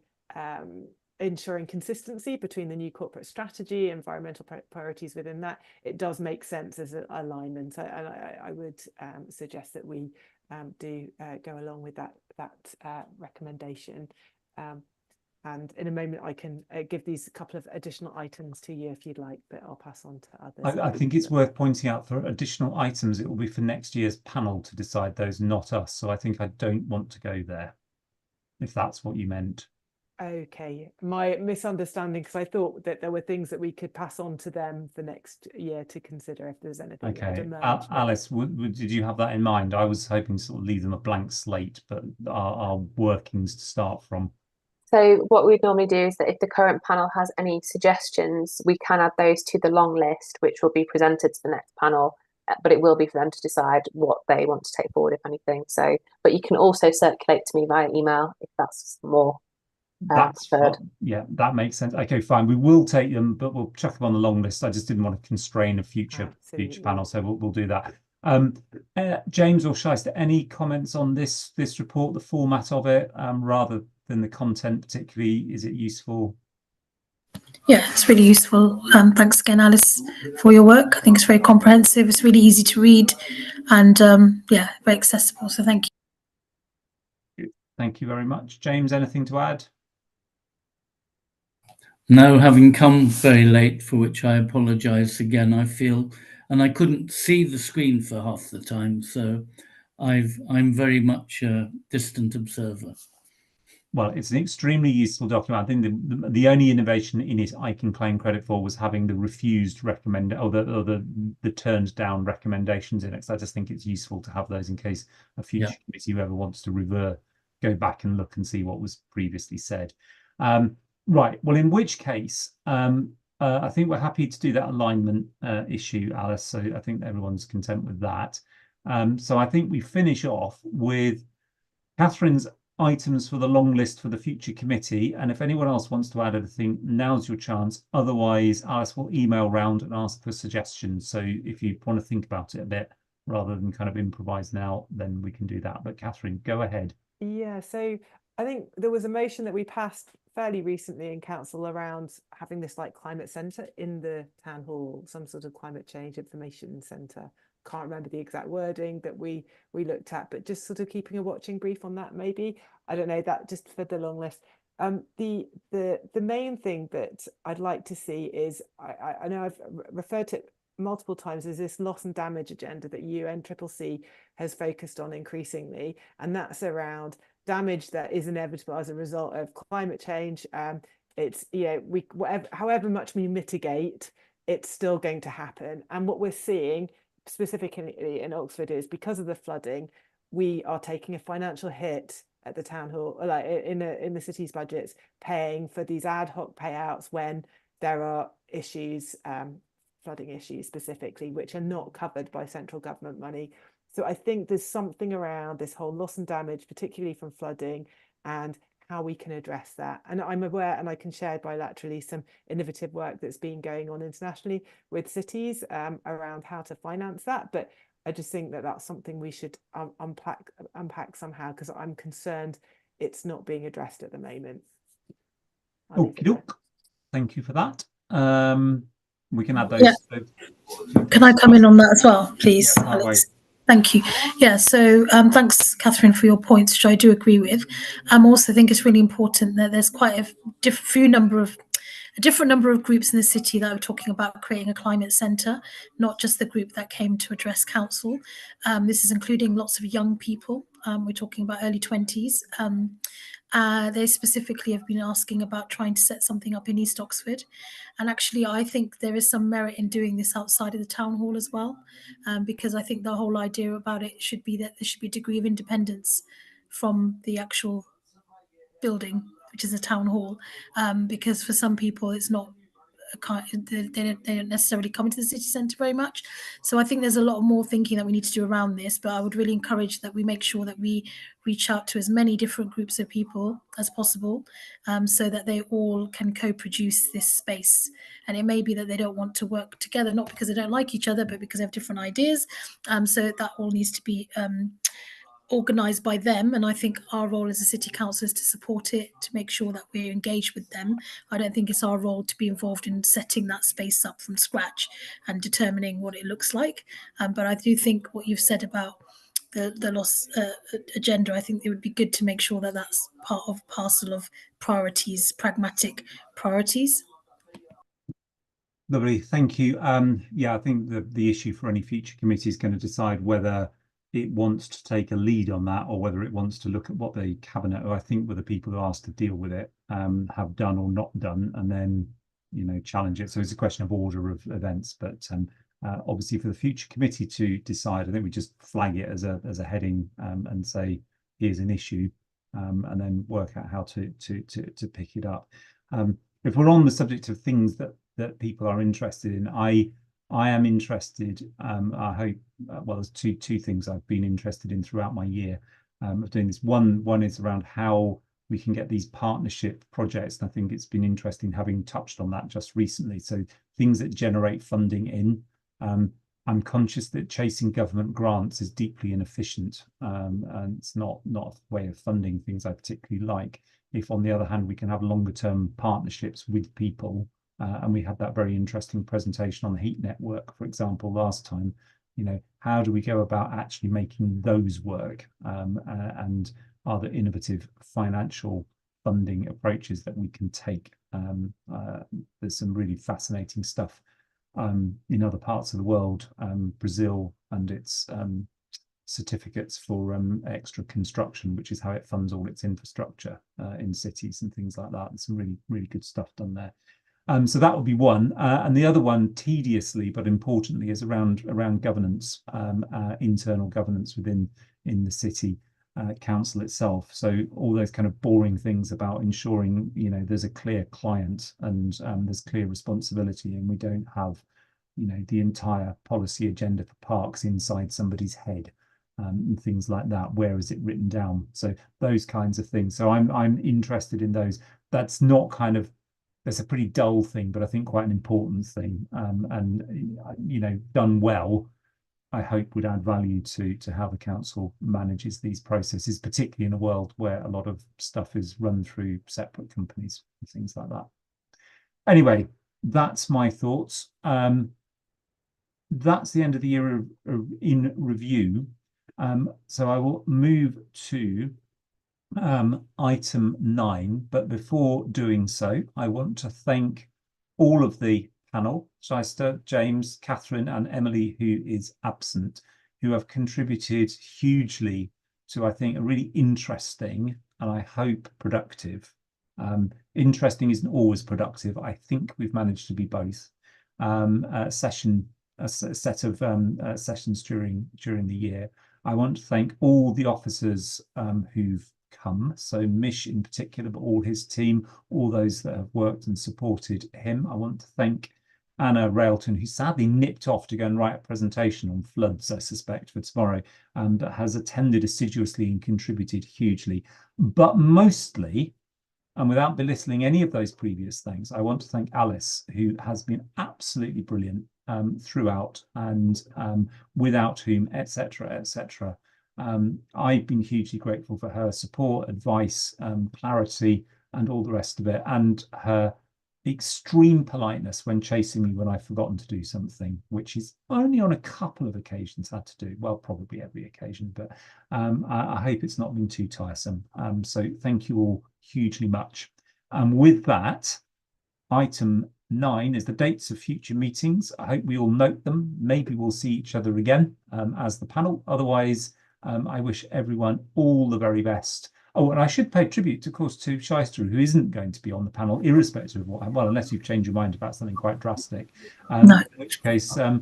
ensuring consistency between the new corporate strategy, environmental priorities within that, it does make sense as an alignment. I would suggest that we do go along with that recommendation. And in a moment, I can give these a couple of additional items to you if you'd like, but I'll pass on to others. I think it's worth pointing out, for additional items, it will be for next year's panel to decide those, not us. So I think I don't want to go there, if that's what you meant. Okay, my misunderstanding, because I thought that there were things that we could pass on to them for next year to consider if there's anything. Okay, Alice, did you have that in mind? I was hoping to sort of leave them a blank slate, but our workings to start from. So what we'd normally do is that if the current panel has any suggestions, we can add those to the long list, which will be presented to the next panel, but it will be for them to decide what they want to take forward, if anything. So, but you can also circulate to me via email if that's more that's yeah, that makes sense. Okay, fine, we will take them, but we'll chuck them on the long list. I just didn't want to constrain a future panel, so we'll do that. James or Shyster, any comments on this report, the format of it, rather than the content particularly? Is it useful? Yeah, it's really useful. Thanks again, Alice, for your work. I think it's very comprehensive. It's really easy to read, and yeah, very accessible. So thank you. Thank you very much. James, anything to add? No, having come very late, for which I apologise again, I feel, and I couldn't see the screen for half the time, so I'm very much a distant observer. Well, it's an extremely useful document. I think the only innovation in it I can claim credit for was having the refused recommend or the turned down recommendations in it. So I just think it's useful to have those in case a future committee, whoever wants to go back and look and see what was previously said. Right. Well, in which case, I think we're happy to do that alignment issue, Alice. So I think everyone's content with that. So I think we finish off with Catherine's items for the long list for the future committee, and if anyone else wants to add anything, now's your chance. Otherwise, Alice will email round and ask for suggestions. So if you want to think about it a bit rather than kind of improvise now, then we can do that. But Catherine, go ahead. Yeah, so I think there was a motion that we passed fairly recently in council around having this like climate centre in the town hall, some sort of climate change information centre. Can't remember the exact wording that we looked at, but just sort of keeping a watching brief on that, maybe. I don't know, that just for the long list. The main thing that I'd like to see is, I know I've referred to it multiple times, is this loss and damage agenda that UNCCC has focused on increasingly, and that's around damage that is inevitable as a result of climate change. It's, you know, however much we mitigate, it's still going to happen. And what we're seeing specifically in Oxford is, because of the flooding, we are taking a financial hit at the town hall, like in the city's budgets, paying for these ad hoc payouts when there are issues, flooding issues specifically, which are not covered by central government money. So I think there's something around this whole loss and damage, particularly from flooding, and how we can address that. And I'm aware, and I can share bilaterally, some innovative work that's been going on internationally with cities around how to finance that. But I just think that that's something we should unpack somehow, because I'm concerned it's not being addressed at the moment. Okay, thank you for that. We can add those. Yeah. Can I come in on that as well, please? Yeah, Alex? Thank you. Yeah, so thanks, Catherine, for your points, which I do agree with. I also think it's really important that there's quite a different number of groups in the city that are talking about creating a climate centre, not just the group that came to address council. This is including lots of young people. We're talking about early 20s. They specifically have been asking about trying to set something up in East Oxford. And actually, I think there is some merit in doing this outside of the town hall as well, because I think the whole idea about it should be that there should be a degree of independence from the actual building, which is a town hall, because for some people it's not they don't necessarily come into the city centre very much. So I think there's a lot more thinking that we need to do around this, but I would really encourage that we make sure that we reach out to as many different groups of people as possible, so that they all can co-produce this space. And it may be that they don't want to work together, not because they don't like each other, but because they have different ideas. So that all needs to be organised by them, and I think our role as a city council is to support it, to make sure that we're engaged with them. I don't think it's our role to be involved in setting that space up from scratch and determining what it looks like, but I do think what you've said about the loss agenda, I think it would be good to make sure that that's part of parcel of priorities, pragmatic priorities. Lovely, thank you. Yeah, I think the issue for any future committee is going to decide whether it wants to take a lead on that, or whether it wants to look at what the cabinet, or I think were the people who are asked to deal with it, have done or not done, and then, you know, challenge it. So it's a question of order of events, but obviously for the future committee to decide, I think we just flag it as a heading, and say here's an issue, and then work out how to pick it up. If we're on the subject of things that people are interested in, I am interested. I hope. Well, there's two things I've been interested in throughout my year of doing this. One is around how we can get these partnership projects, and I think it's been interesting having touched on that just recently. So things that generate funding in. I'm conscious that chasing government grants is deeply inefficient, and it's not a way of funding things I particularly like. If, on the other hand, we can have longer term partnerships with people, and we had that very interesting presentation on the heat network, for example, last time. You know, how do we go about actually making those work, and are there innovative financial funding approaches that we can take? There's some really fascinating stuff in other parts of the world, Brazil and its certificates for extra construction, which is how it funds all its infrastructure in cities and things like that. There's some really good stuff done there. So that would be one, and the other one, tediously but importantly, is around governance, internal governance in the city council itself. So all those kind of boring things about ensuring, you know, there's a clear client and there's clear responsibility, and we don't have, you know, the entire policy agenda for parks inside somebody's head, and things like that. Where is it written down? So those kinds of things. So I'm interested in those. That's not kind of, that's a pretty dull thing, but I think quite an important thing, and you know, done well, I hope would add value to how the council manages these processes, particularly in a world where a lot of stuff is run through separate companies and things like that. Anyway, that's my thoughts. That's the end of the year in review. So I will move to item 9, but before doing so, I want to thank all of the panel, Shyster, James, Catherine and Emily, who is absent, who have contributed hugely to, I think, a really interesting and I hope productive. Interesting isn't always productive. I think we've managed to be both. A set of sessions during the year. I want to thank all the officers who've come, so Mish in particular, but all his team, all those that have worked and supported him. I want to thank Anna Railton, who sadly nipped off to go and write a presentation on floods, I suspect, for tomorrow, and has attended assiduously and contributed hugely. But mostly, and without belittling any of those previous things, I want to thank Alice, who has been absolutely brilliant throughout, and without whom, etc., etc. I've been hugely grateful for her support, advice, clarity, and all the rest of it, and her extreme politeness when chasing me when I've forgotten to do something, which is only on a couple of occasions had to do, well, probably every occasion, but I hope it's not been too tiresome. So thank you all hugely much. And with that, item 9 is the dates of future meetings. I hope we all note them. Maybe we'll see each other again as the panel. Otherwise, I wish everyone all the very best. Oh, and I should pay tribute, of course, to Shyster, who isn't going to be on the panel, irrespective of what, well, unless you've changed your mind about something quite drastic. No. In which case, a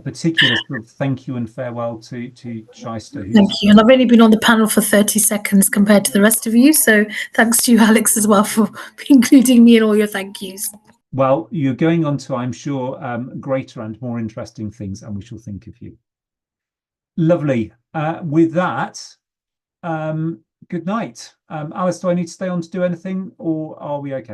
particular sort of thank you and farewell to Shyster. Thank you. And I've only been on the panel for 30 seconds compared to the rest of you. So thanks to you, Alex, as well, for including me in all your thank yous. Well, you're going on to, I'm sure, greater and more interesting things, and we shall think of you. Lovely. With that, good night. Alice, do I need to stay on to do anything, or are we okay?